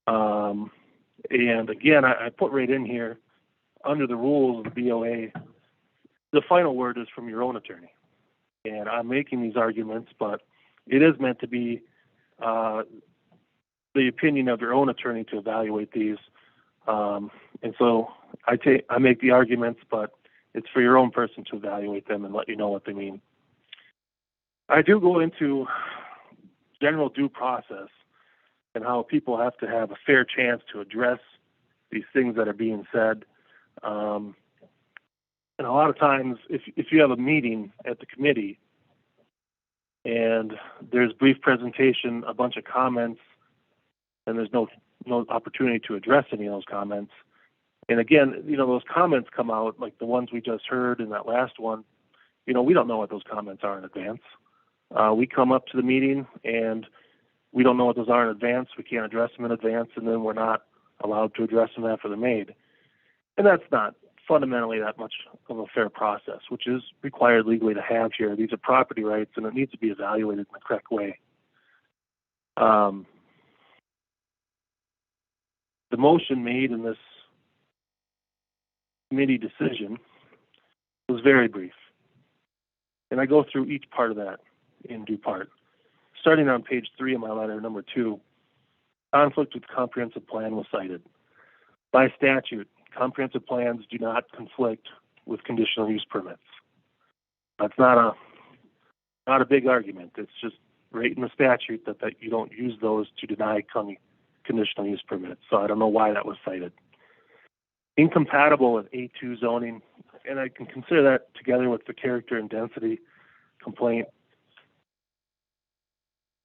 And again, I put right in here, under the rules of the BOA, the final word is from your own attorney. And I'm making these arguments, but it is meant to be the opinion of your own attorney to evaluate these. And so I make the arguments, but it's for your own person to evaluate them and let you know what they mean. I do go into general due process and how people have to have a fair chance to address these things that are being said. And a lot of times, if you have a meeting at the committee and there's brief presentation, a bunch of comments, and there's no opportunity to address any of those comments. And again, those comments come out like the ones we just heard in that last one. We don't know what those comments are in advance. We come up to the meeting and we don't know what those are in advance. We can't address them in advance, and then we're not allowed to address them after they're made. And that's not fundamentally that much of a fair process, which is required legally to have here. These are property rights, and it needs to be evaluated in the correct way. The motion made in this committee decision was very brief. And I go through each part of that in due part. Starting on page 3 of my letter, number 2, conflict with comprehensive plan was cited. By statute, comprehensive plans do not conflict with conditional use permits. That's not a big argument. It's just right in the statute that you don't use those to deny conditional use permits. So I don't know why that was cited. Incompatible with A2 zoning, and I can consider that together with the character and density complaint.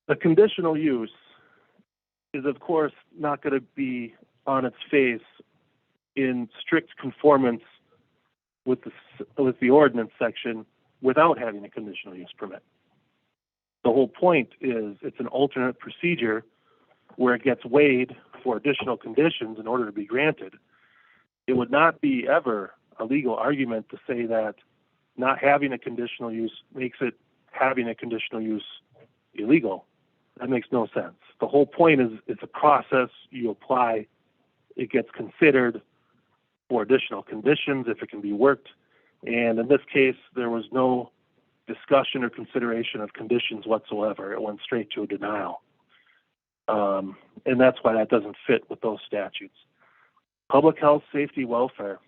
The conditional use is, of course, not going to be on its face in strict conformance with the ordinance section without having a conditional use permit. The whole point is it's an alternate procedure where it gets weighed for additional conditions in order to be granted. It would not be ever a legal argument to say that not having a conditional use makes it having a conditional use illegal. That makes no sense. The whole point is it's a process you apply. It gets considered for additional conditions if it can be worked. And in this case, there was no discussion or consideration of conditions whatsoever. It went straight to a denial. And that's why that doesn't fit with those statutes. Public health, safety, welfare.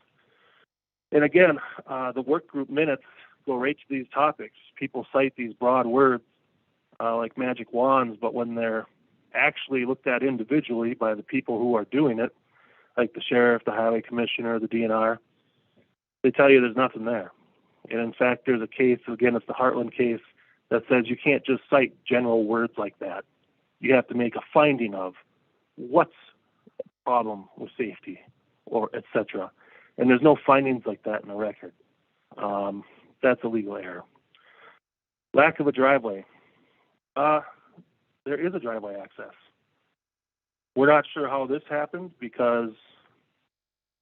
And again, the work group minutes go right to these topics. People cite these broad words like magic wands, but when they're actually looked at individually by the people who are doing it, like the sheriff, the highway commissioner, the DNR, they tell you there's nothing there. And in fact, there's a case, again, it's the Heartland case, that says you can't just cite general words like that. You have to make a finding of what's the problem with safety, or et cetera. And there's no findings like that in the record. That's a legal error. Lack of a driveway. There is a driveway access. We're not sure how this happened because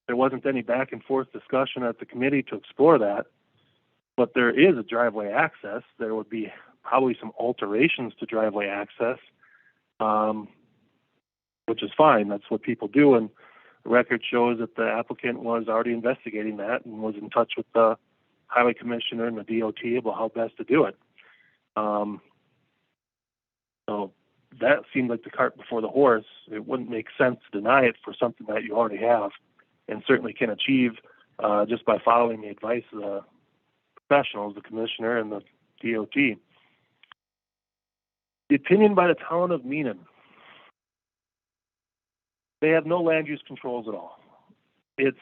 there wasn't any back and forth discussion at the committee to explore that, but there is a driveway access. There would be probably some alterations to driveway access, which is fine. That's what people do, and the record shows that the applicant was already investigating that and was in touch with the highway commissioner and the DOT about how best to do it. So that seemed like the cart before the horse. It wouldn't make sense to deny it for something that you already have and certainly can achieve just by following the advice of the professionals, the commissioner and the DOT. The opinion by the town of Meenan. They have no land use controls at all. It's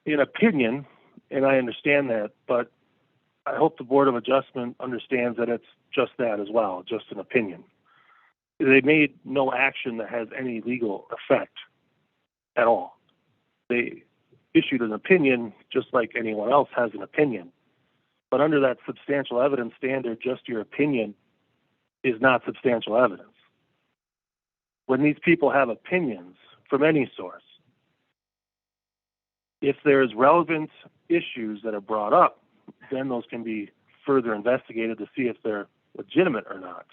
an opinion, and I understand that, but I hope the Board of Adjustment understands that it's just that as well, just an opinion. They made no action that has any legal effect at all. They issued an opinion just like anyone else has an opinion. But under that substantial evidence standard, just your opinion is not substantial evidence. When these people have opinions from any source, if there's relevant issues that are brought up, then those can be further investigated to see if they're legitimate or not.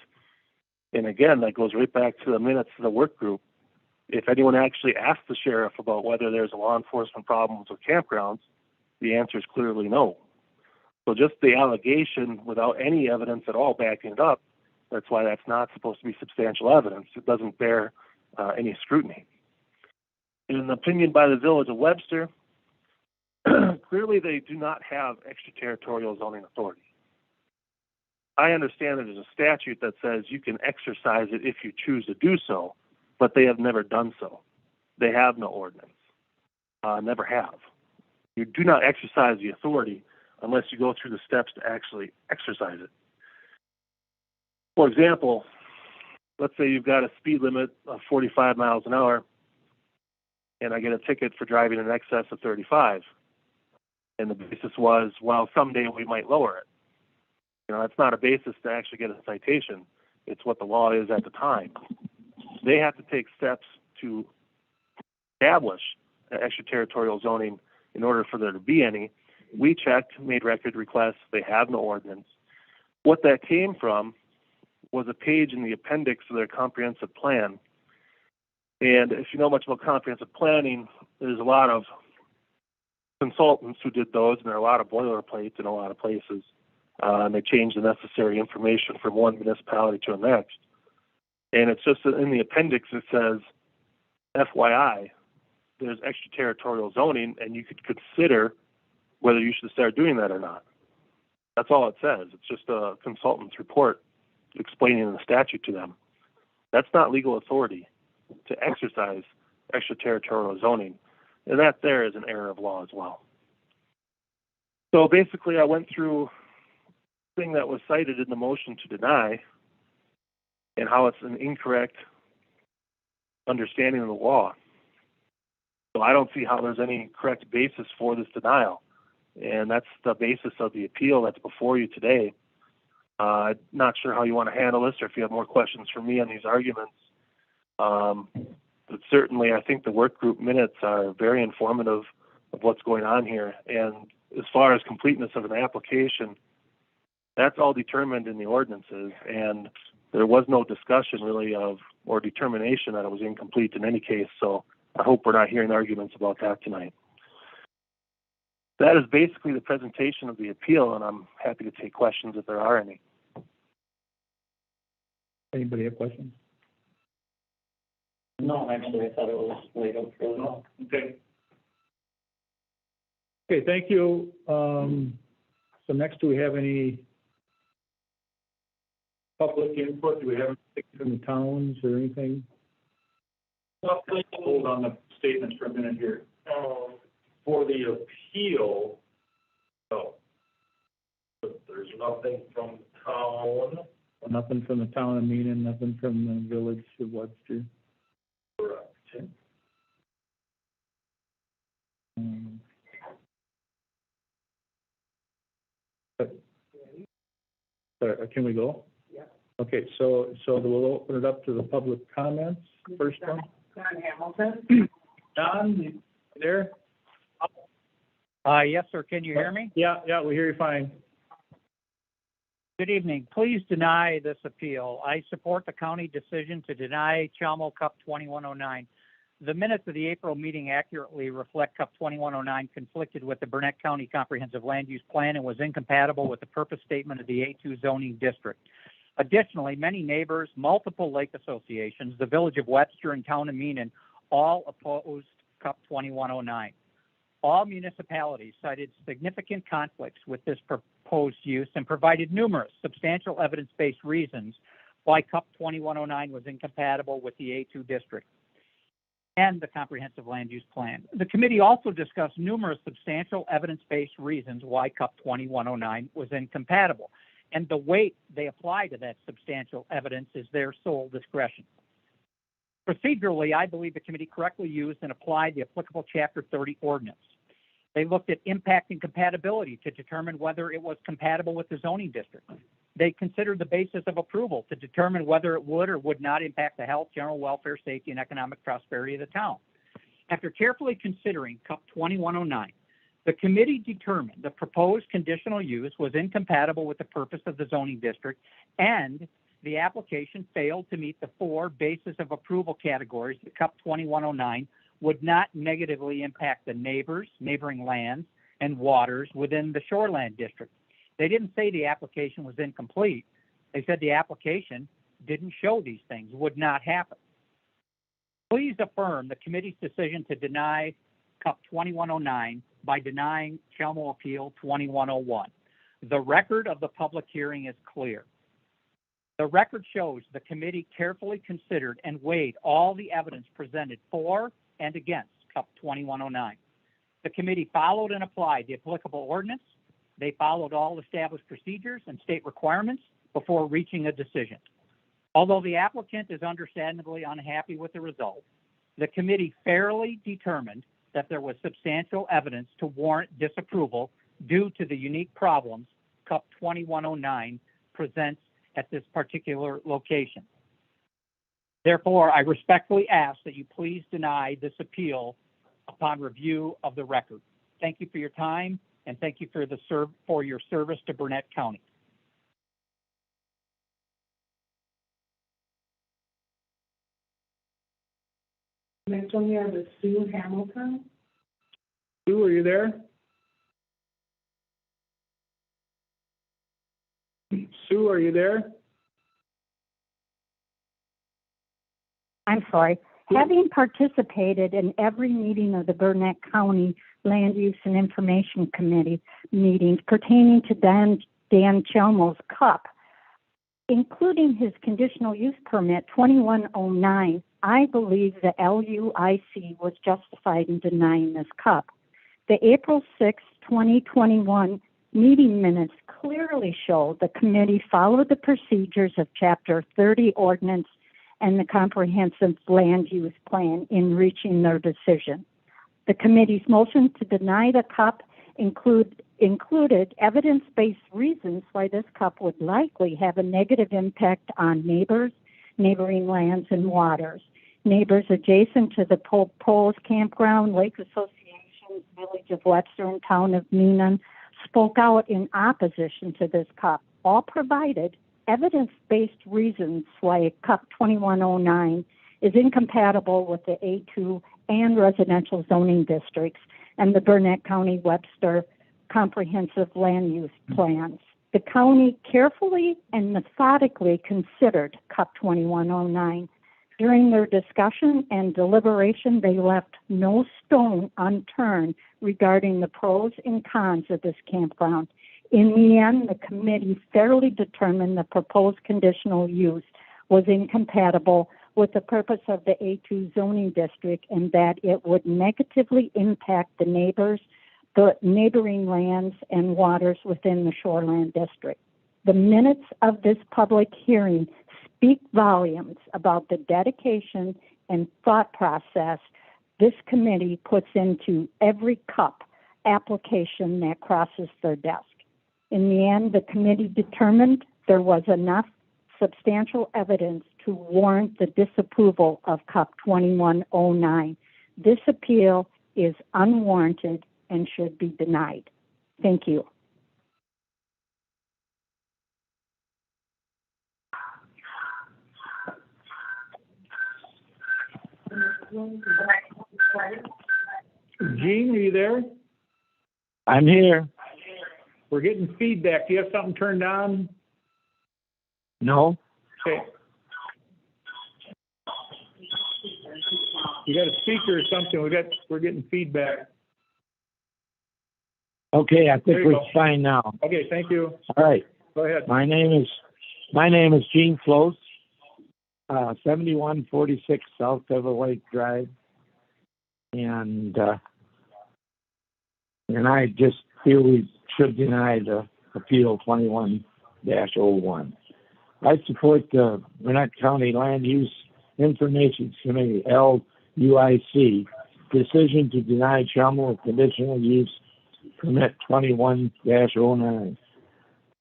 And again, that goes right back to the minutes of the work group. If anyone actually asks the sheriff about whether there's law enforcement problems with campgrounds, the answer is clearly no. So just the allegation without any evidence at all backing it up, that's why that's not supposed to be substantial evidence. It doesn't bear any scrutiny. In an opinion by the Village of Webster, clearly they do not have extraterritorial zoning authority. I understand that there's a statute that says you can exercise it if you choose to do so, but they have never done so. They have no ordinance. Never have. You do not exercise the authority unless you go through the steps to actually exercise it. For example, let's say you've got a speed limit of 45 miles an hour, and I get a ticket for driving in excess of 35. And the basis was, well, someday we might lower it. That's not a basis to actually get a citation. It's what the law is at the time. They have to take steps to establish extraterritorial zoning in order for there to be any. We checked, made record requests. They have no ordinance. What that came from was a page in the appendix of their comprehensive plan. And if you know much about comprehensive planning, there's a lot of consultants who did those, and there are a lot of boilerplates in a lot of places. And they changed the necessary information from one municipality to the next. And it's just in the appendix it says, FYI, there's extraterritorial zoning, and you could consider whether you should start doing that or not. That's all it says. It's just a consultant's report explaining the statute to them. That's not legal authority to exercise extraterritorial zoning, and that there is an error of law as well. So basically, I went through the thing that was cited in the motion to deny and how it's an incorrect understanding of the law. So I don't see how there's any correct basis for this denial, and that's the basis of the appeal that's before you today. I'm not sure how you want to handle this, or if you have more questions for me on these arguments. But certainly, I think the work group minutes are very informative of what's going on here. And as far as completeness of an application, that's all determined in the ordinances, and there was no discussion really of or determination that it was incomplete in any case. So I hope we're not hearing arguments about that tonight. That is basically the presentation of the appeal, and I'm happy to take questions if there are any. Anybody have questions? No, actually, I thought it was laid out really well. Okay. Okay, thank you. So next, do we have any public input? Do we have anything from the towns or anything? Well, Hold on the statements for a minute here. for the appeal, no. But there's nothing from town. Nothing from the town of Meenan, nothing from the village of Webster. Correct. Can we go? Yeah. Okay, so we'll open it up to the public comments. First one. John Hamilton. Don, you there? Yes, sir. Can you hear me? Yeah, we hear you fine. Good evening. Please deny this appeal. I support the county decision to deny Chalmo Cup 2109. The minutes of the April meeting accurately reflect Cup 2109 conflicted with the Burnett County Comprehensive Land Use Plan and was incompatible with the purpose statement of the A2 zoning district. Additionally, many neighbors, multiple lake associations, the village of Webster and town of Meenan all opposed Cup 2109. All municipalities cited significant conflicts with this proposed use and provided numerous substantial evidence-based reasons why Cup 2109 was incompatible with the A2 district and the Comprehensive Land Use Plan. The committee also discussed numerous substantial evidence-based reasons why Cup 2109 was incompatible, and the weight they apply to that substantial evidence is their sole discretion. Procedurally, I believe the committee correctly used and applied the applicable Chapter 30 ordinance. They looked at impact and compatibility to determine whether it was compatible with the zoning district. They considered the basis of approval to determine whether it would or would not impact the health, general welfare, safety, and economic prosperity of the town. After carefully considering Cup 2109, the committee determined the proposed conditional use was incompatible with the purpose of the zoning district, and the application failed to meet the four basis of approval categories that Cup 2109 would not negatively impact the neighbors, neighboring lands, and waters within the Shoreline district. They didn't say the application was incomplete. They said the application didn't show these things, would not happen. please affirm the committee's decision to deny CUP 2109 by denying Chelmo Appeal 2101. The record of the public hearing is clear. The record shows the committee carefully considered and weighed all the evidence presented for and against CUP 2109. The committee followed and applied the applicable ordinance. They followed all established procedures and state requirements before reaching a decision. Although the applicant is understandably unhappy with the result, the committee fairly determined that there was substantial evidence to warrant disapproval due to the unique problems CUP 2109 presents at this particular location. Therefore, I respectfully ask that you please deny this appeal upon review of the record. Thank you for your time, and thank you for your service to Burnett County. Next one, we have is Sue Hamilton. Sue, are you there? Sue, are you there? I'm sorry. Having participated in every meeting of the Burnett County Land Use and Information Committee meetings pertaining to Dan Chelmo's CUP, including his conditional use permit 2109, I believe the LUIC was justified in denying this CUP. The April 6, 2021 meeting minutes clearly show the committee followed the procedures of Chapter 30 Ordinance and the Comprehensive Land Use Plan in reaching their decision. The committee's motion to deny the CUP included evidence-based reasons why this CUP would likely have a negative impact on neighbors, neighboring lands, and waters. Neighbors adjacent to the proposed Campground, Lake Association, Village of Webster, and Town of Neenah spoke out in opposition to this CUP. All provided evidence-based reasons why CUP 2109 is incompatible with the A2 and residential zoning districts and the Burnett County Webster Comprehensive Land Use Plans. The county carefully and methodically considered CUP 2109. During their discussion and deliberation, they left no stone unturned regarding the pros and cons of this campground. In the end, the committee fairly determined the proposed conditional use was incompatible with the purpose of the A2 zoning district and that it would negatively impact the neighbors, the neighboring lands and waters within the Shoreline district. The minutes of this public hearing speak volumes about the dedication and thought process this committee puts into every CUP application that crosses their desk. In the end, the committee determined there was enough substantial evidence to warrant the disapproval of CUP 2109. This appeal is unwarranted and should be denied. Thank you. Gene, are you there? I'm here. We're getting feedback. Do you have something turned on? No. Okay. You got a speaker or something? We're getting feedback. Okay, I think we're go. fine now. Okay, thank you. All right. Go ahead. My name is Gene Close, 7146 South Devil Lake Drive, and I just feel we should deny the appeal 21-01. I support the Burnett County Land Use Information Committee (LUIC) decision to deny Chelmo conditional use permit 21-09.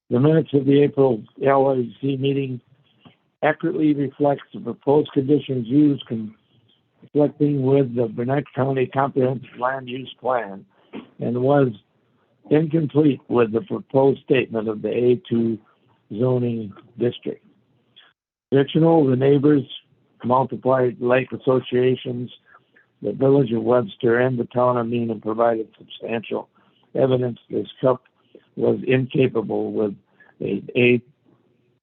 The minutes of the April LUIC meeting accurately reflects the proposed conditions used conflicting with the Burnett County Comprehensive Land Use Plan and was incomplete with the proposed statement of the A2 zoning district. Additional, the neighbors, multiplied lake associations, the Village of Webster, and the Town of Neenah provided substantial evidence this CUP was incapable with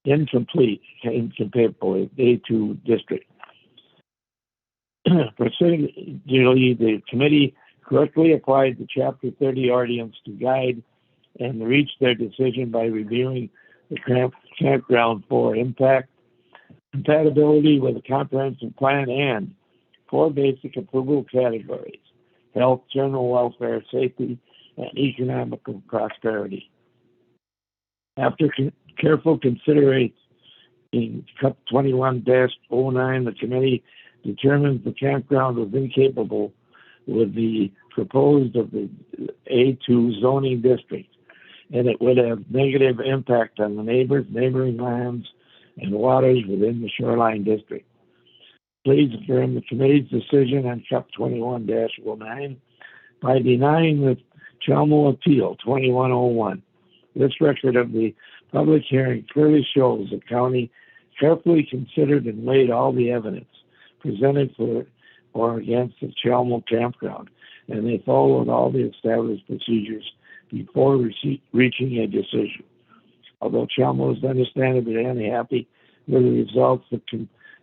incomplete A2 district. Procedurally, the committee correctly applied the Chapter 30 ordinance to guide and reached their decision by reviewing the campground for impact, compatibility with a comprehensive plan, and 4 basic approval categories: health, general welfare, safety, and economical prosperity. After careful consideration in CUP 21-09, the committee determined the campground was incapable with the proposed of the A2 zoning district, and it would have negative impact on the neighboring lands, and waters within the Shoreline district. Please affirm the committee's decision on CUP 21-09 by denying the Chalmo Appeal 2101. This record of the public hearing clearly shows the county carefully considered and weighed all the evidence presented for or against the Chalmo campground, and they followed all the established procedures before reaching a decision. Although Chalmo is understandably unhappy with the results, the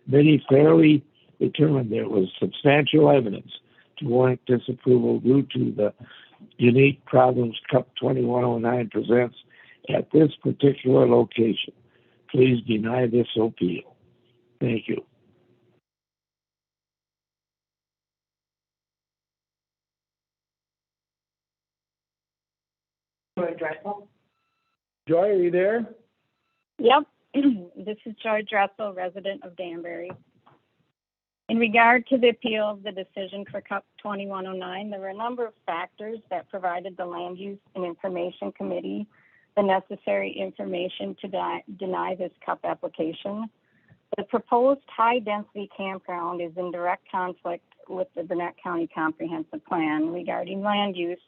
committee fairly determined there was substantial evidence to warrant disapproval due to the unique problems CUP 2109 presents at this particular location. Please deny this appeal. Thank you. Joy Dressel. Joy, are you there? Yep. This is Joy Dressel, resident of Danbury. In regard to the appeal of the decision for CUP 2109, there were a number of factors that provided the Land Use and Information Committee the necessary information to deny this CUP application. The proposed high-density campground is in direct conflict with the Burnett County Comprehensive Plan regarding land use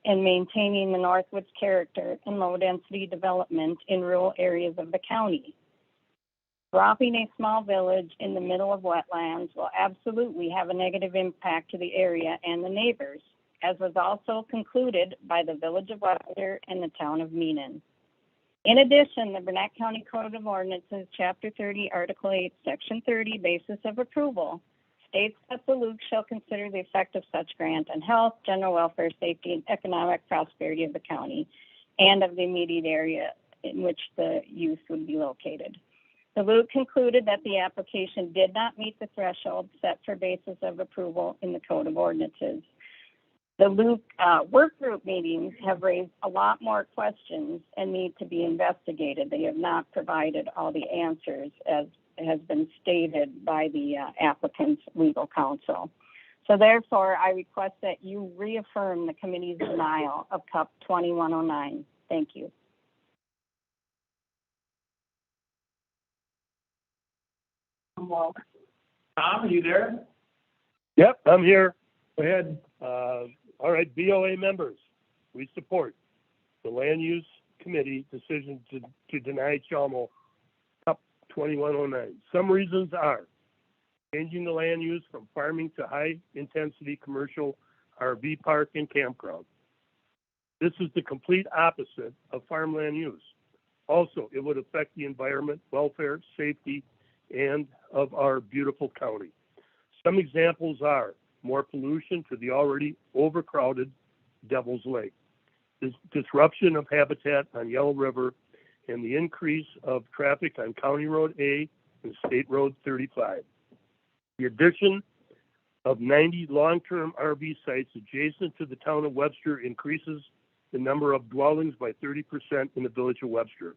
and maintaining the Northwoods character and low-density development in rural areas of the county. Dropping a small village in the middle of wetlands will absolutely have a negative impact to the area and the neighbors, as was also concluded by the Village of Webster and the Town of Meenan. In addition, the Burnett County Code of Ordinances, Chapter 30, Article 8, Section 30, Basis of Approval, states that the LUC shall consider the effect of such grant on health, general welfare, safety, and economic prosperity of the county and of the immediate area in which the use would be located. The LUC concluded that the application did not meet the threshold set for basis of approval in the Code of Ordinances. The LUC work group meetings have raised a lot more questions and need to be investigated. They have not provided all the answers as has been stated by the applicant's legal counsel. So therefore, I request that you reaffirm the committee's denial of CUP 2109. Thank you. Tom, are you there? Yep, I'm here. Go ahead. All right, BOA members, we support the Land Use Committee decision to deny Chalmo CUP 2109. Some reasons are changing the land use from farming to high-intensity commercial RV park and campground. This is the complete opposite of farmland use. Also, it would affect the environment, welfare, safety, and of our beautiful county. Some examples are more pollution to the already overcrowded Devil's Lake, this disruption of habitat on Yellow River, and the increase of traffic on County Road A and State Road 35. The addition of 90 long-term RV sites adjacent to the town of Webster increases the number of dwellings by 30% in the village of Webster.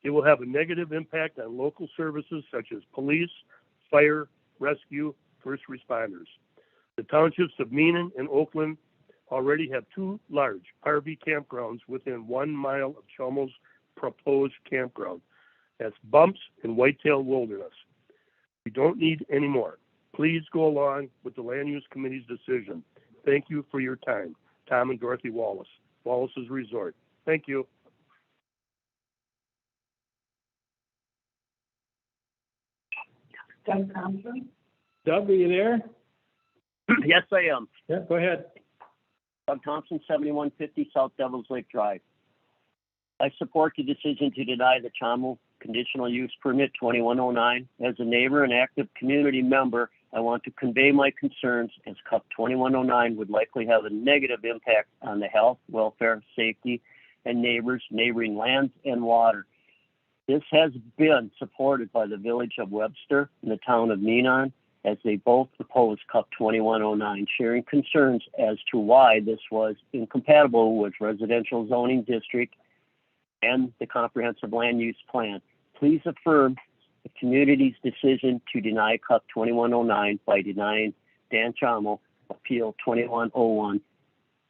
It will have a negative impact on local services such as police, fire, rescue, first responders. The townships of Meenan and Oakland already have 2 large RV campgrounds within 1 mile of Chalmo's proposed campground. That's Bumps and Whitetail Wilderness. We don't need any more. Please go along with the Land Use Committee's decision. Thank you for your time. Tom and Dorothy Wallace, Wallace's Resort. Thank you. Doug Thompson. Doug, are you there? Yes, I am. Yeah, go ahead. Doug Thompson, 7150 South Devils Lake Drive. I support the decision to deny the Chalmo Conditional Use Permit 2109. As a neighbor and active community member, I want to convey my concerns as CUP 2109 would likely have a negative impact on the health, welfare, safety, and neighboring lands and water. This has been supported by the Village of Webster and the town of Menon, as they both oppose CUP 2109, sharing concerns as to why this was incompatible with residential zoning district and the comprehensive land use plan. Please affirm the community's decision to deny CUP 2109 by denying Dan Chamo Appeal 2101.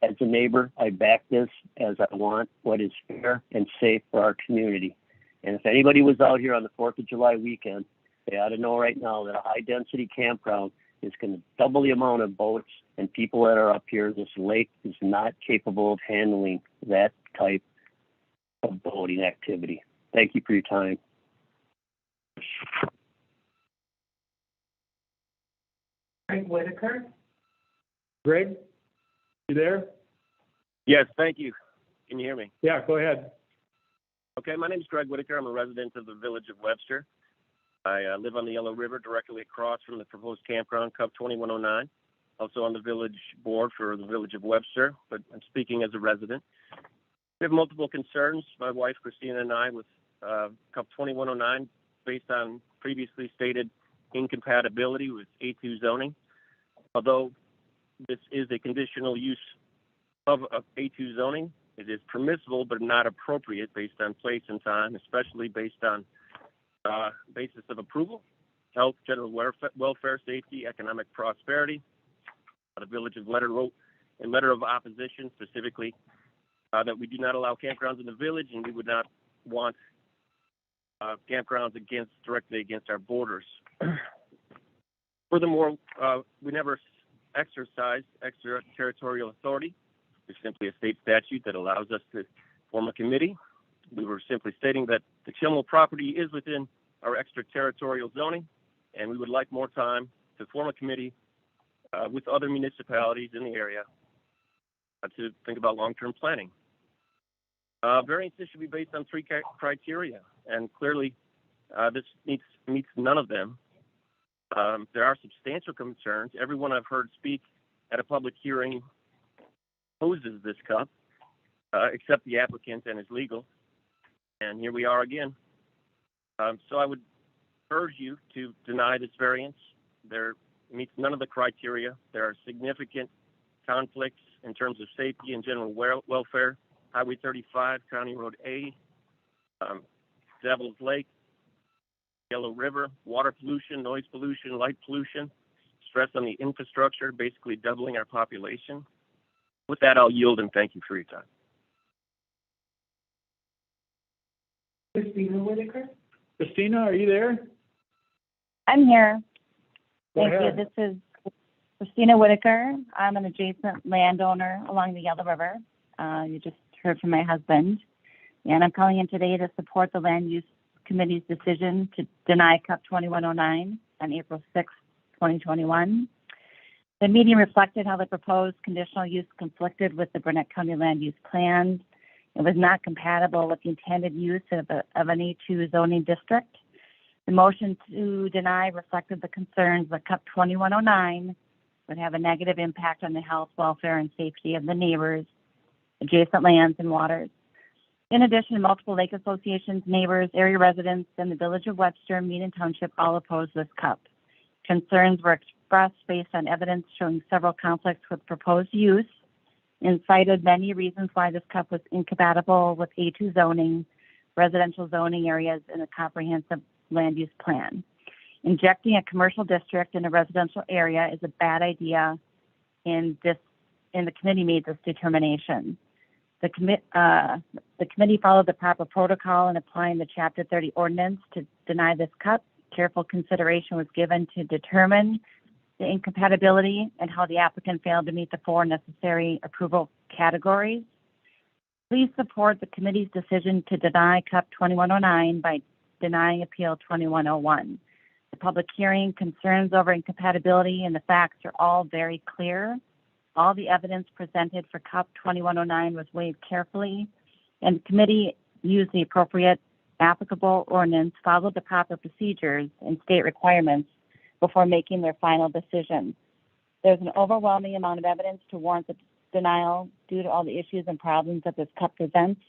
As a neighbor, I back this as I want what is fair and safe for our community. And if anybody was out here on the 4th of July weekend, they ought to know right now that a high-density campground is going to double the amount of boats and people that are up here. This lake is not capable of handling that type of boating activity. Thank you for your time. Greg Whitaker? Greg, you there? Yes, thank you. Can you hear me? Yeah, go ahead. Okay, my name is Greg Whitaker. I'm a resident of the Village of Webster. I live on the Yellow River directly across from the proposed campground, CUP 2109. Also on the village board for the Village of Webster, but I'm speaking as a resident. We have multiple concerns, my wife Christina and I, with CUP 2109 based on previously stated incompatibility with A2 zoning. Although this is a conditional use of A2 zoning, it is permissible but not appropriate based on place and time, especially based on basis of approval, health, general welfare, safety, economic prosperity. The village of letter wrote a letter of opposition specifically that we do not allow campgrounds in the village, and we would not want campgrounds directly against our borders. Furthermore, we never exercised extraterritorial authority. It's simply a state statute that allows us to form a committee. We were simply stating that the Chilmel property is within our extraterritorial zoning, and we would like more time to form a committee with other municipalities in the area to think about long-term planning. Variances should be based on 3 criteria, and clearly this meets none of them. There are substantial concerns. Everyone I've heard speak at a public hearing opposes this CUP, except the applicant and his legal. And here we are again. So I would urge you to deny this variance. There meets none of the criteria. There are significant conflicts in terms of safety and general welfare. Highway 35, County Road A, Devil's Lake, Yellow River, water pollution, noise pollution, light pollution, stress on the infrastructure, basically doubling our population. With that, I'll yield and thank you for your time. Christina Whitaker? Christina, are you there? I'm here. Go Thank ahead. you. This is Christina Whitaker. I'm an adjacent landowner along the Yellow River. You just heard from my husband. And I'm calling in today to support the Land Use Committee's decision to deny CUP 2109 on April 6, 2021. The meeting reflected how the proposed conditional use conflicted with the Burnett County Land Use Plan. It was not compatible with the intended use of an A2 zoning district. The motion to deny reflected the concerns that CUP 2109 would have a negative impact on the health, welfare, and safety of the neighbors, adjacent lands, and waters. In addition, multiple lake associations, neighbors, area residents, and the Village of Webster and Meaden Township all opposed this CUP. Concerns were expressed based on evidence showing several conflicts with proposed use and cited many reasons why this CUP was incompatible with A2 zoning, residential zoning areas, and a comprehensive land use plan. Injecting a commercial district in a residential area is a bad idea, and the committee made this determination. The committee followed the proper protocol in applying the Chapter 30 ordinance to deny this CUP. Careful consideration was given to determine the incompatibility and how the applicant failed to meet the 4 necessary approval categories. Please support the committee's decision to deny CUP 2109 by denying Appeal 2101. The public hearing, concerns over incompatibility, and the facts are all very clear. All the evidence presented for CUP 2109 was weighed carefully, and the committee used the appropriate applicable ordinance, followed the proper procedures and state requirements before making their final decision. There's an overwhelming amount of evidence to warrant the denial due to all the issues and problems that this cup presents.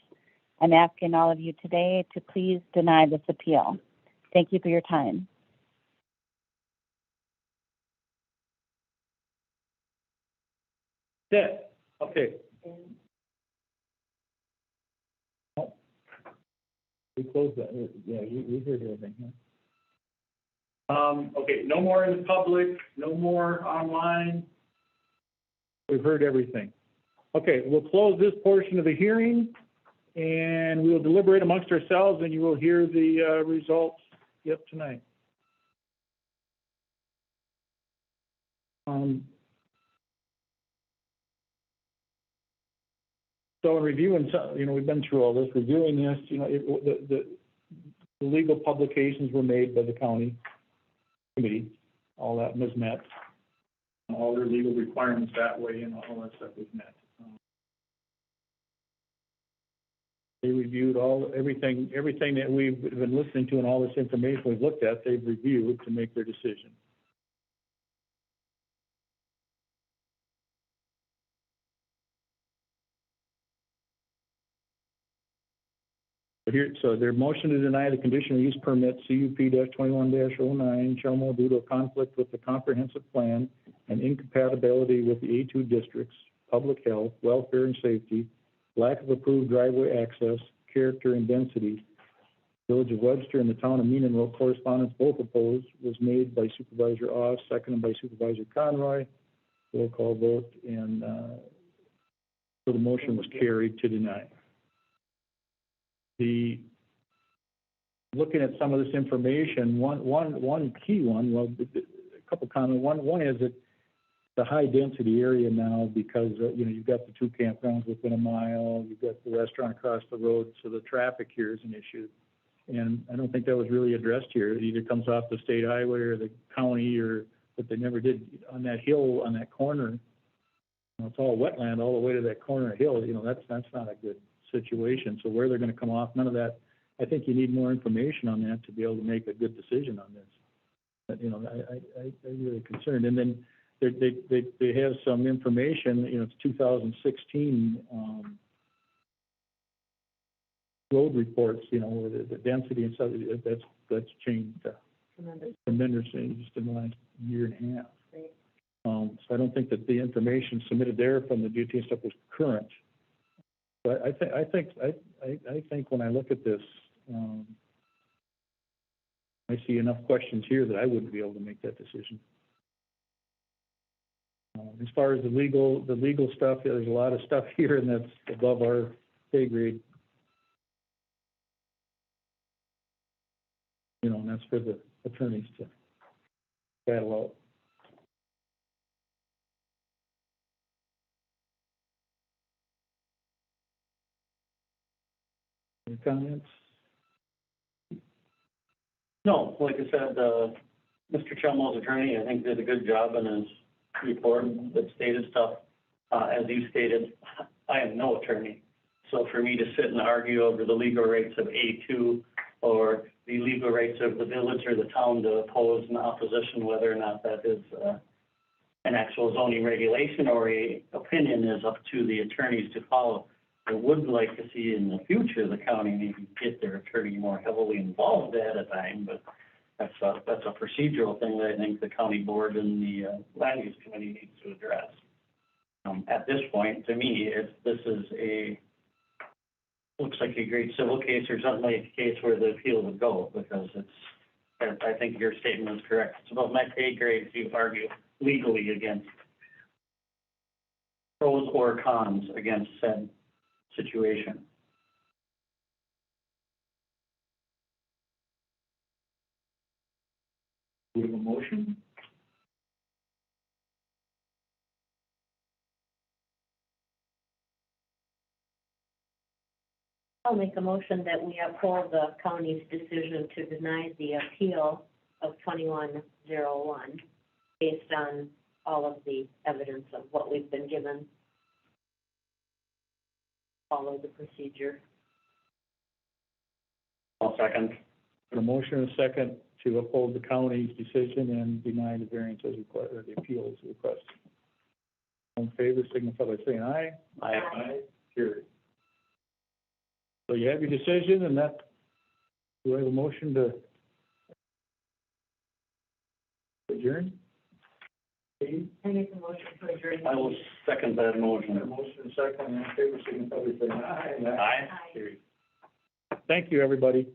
I'm asking all of you today to please deny this appeal. Thank you for your time. Yeah, okay. Oh. We closed that, yeah, we heard everything, huh? Okay, no more in the public, no more online. We've heard everything. Okay, we'll close this portion of the hearing, and we will deliberate amongst ourselves, and you will hear the results yet tonight. So in reviewing, we've been through all this, reviewing this, the legal publications were made by the county committee, all that was met. All their legal requirements that way and all that stuff was met. They reviewed everything that we've been listening to and all this information we've looked at, they've reviewed to make their decision. So their motion to deny the conditional use permit CUP-21-09 Chelmo due to a conflict with the comprehensive plan and incompatibility with the A2 districts, public health, welfare and safety, lack of approved driveway access, character and density. Village of Webster and the town of Meenan wrote correspondence, both opposed, was made by Supervisor Oss, seconded by Supervisor Conroy. Roll call vote, and so the motion was carried to deny. Looking at some of this information, one key one, well, a couple comments. One is that the high density area now because you've got the 2 campgrounds within a mile, you've got the restaurant across the road, so the traffic here is an issue. And I don't think that was really addressed here. It either comes off the state highway or the county, but they never did on that hill on that corner. It's all wetland all the way to that corner hill. That's not a good situation. So where they're going to come off, none of that. I think you need more information on that to be able to make a good decision on this. But I'm really concerned. And then they have some information. It's 2016 road reports. Where the density and stuff that's changed tremendously just in the last year and a half. Right. So I don't think that the information submitted there from the DOT and stuff was current. But I think when I look at this, I see enough questions here that I wouldn't be able to make that decision. As far as the legal stuff, there's a lot of stuff here, and that's above our pay grade. And that's for the attorneys to battle out. Any comments? No, like I said, Mr. Chelmo's attorney, I think, did a good job in his report that stated stuff. As you stated, I am no attorney. So for me to sit and argue over the legal rights of A2 or the legal rights of the village or the town to oppose an opposition, whether or not that is an actual zoning regulation or a opinion, is up to the attorneys to follow. I would like to see in the future the county maybe get their attorney more heavily involved at a time, but that's a procedural thing that I think the county board and the land use committee needs to address. At this point, to me, this is looks like a great civil case or something like a case where the appeal would go, because I think your statement is correct. It's about my pay grade to argue legally against pros or cons against said situation. Do we have a motion? I'll make a motion that we uphold the county's decision to deny the appeal of 2101 based on all of the evidence of what we've been given. Follow the procedure. I'll second. A motion and a second to uphold the county's decision and deny the variance as required, or the appeal as requested. All in favor, signify by saying aye. Aye. Carried. So you have your decision, and that, do I have a motion to adjourn? I make a motion to adjourn. I will second that motion. Motion and second, all in favor, signify by saying aye. Aye. Carried. Thank you, everybody.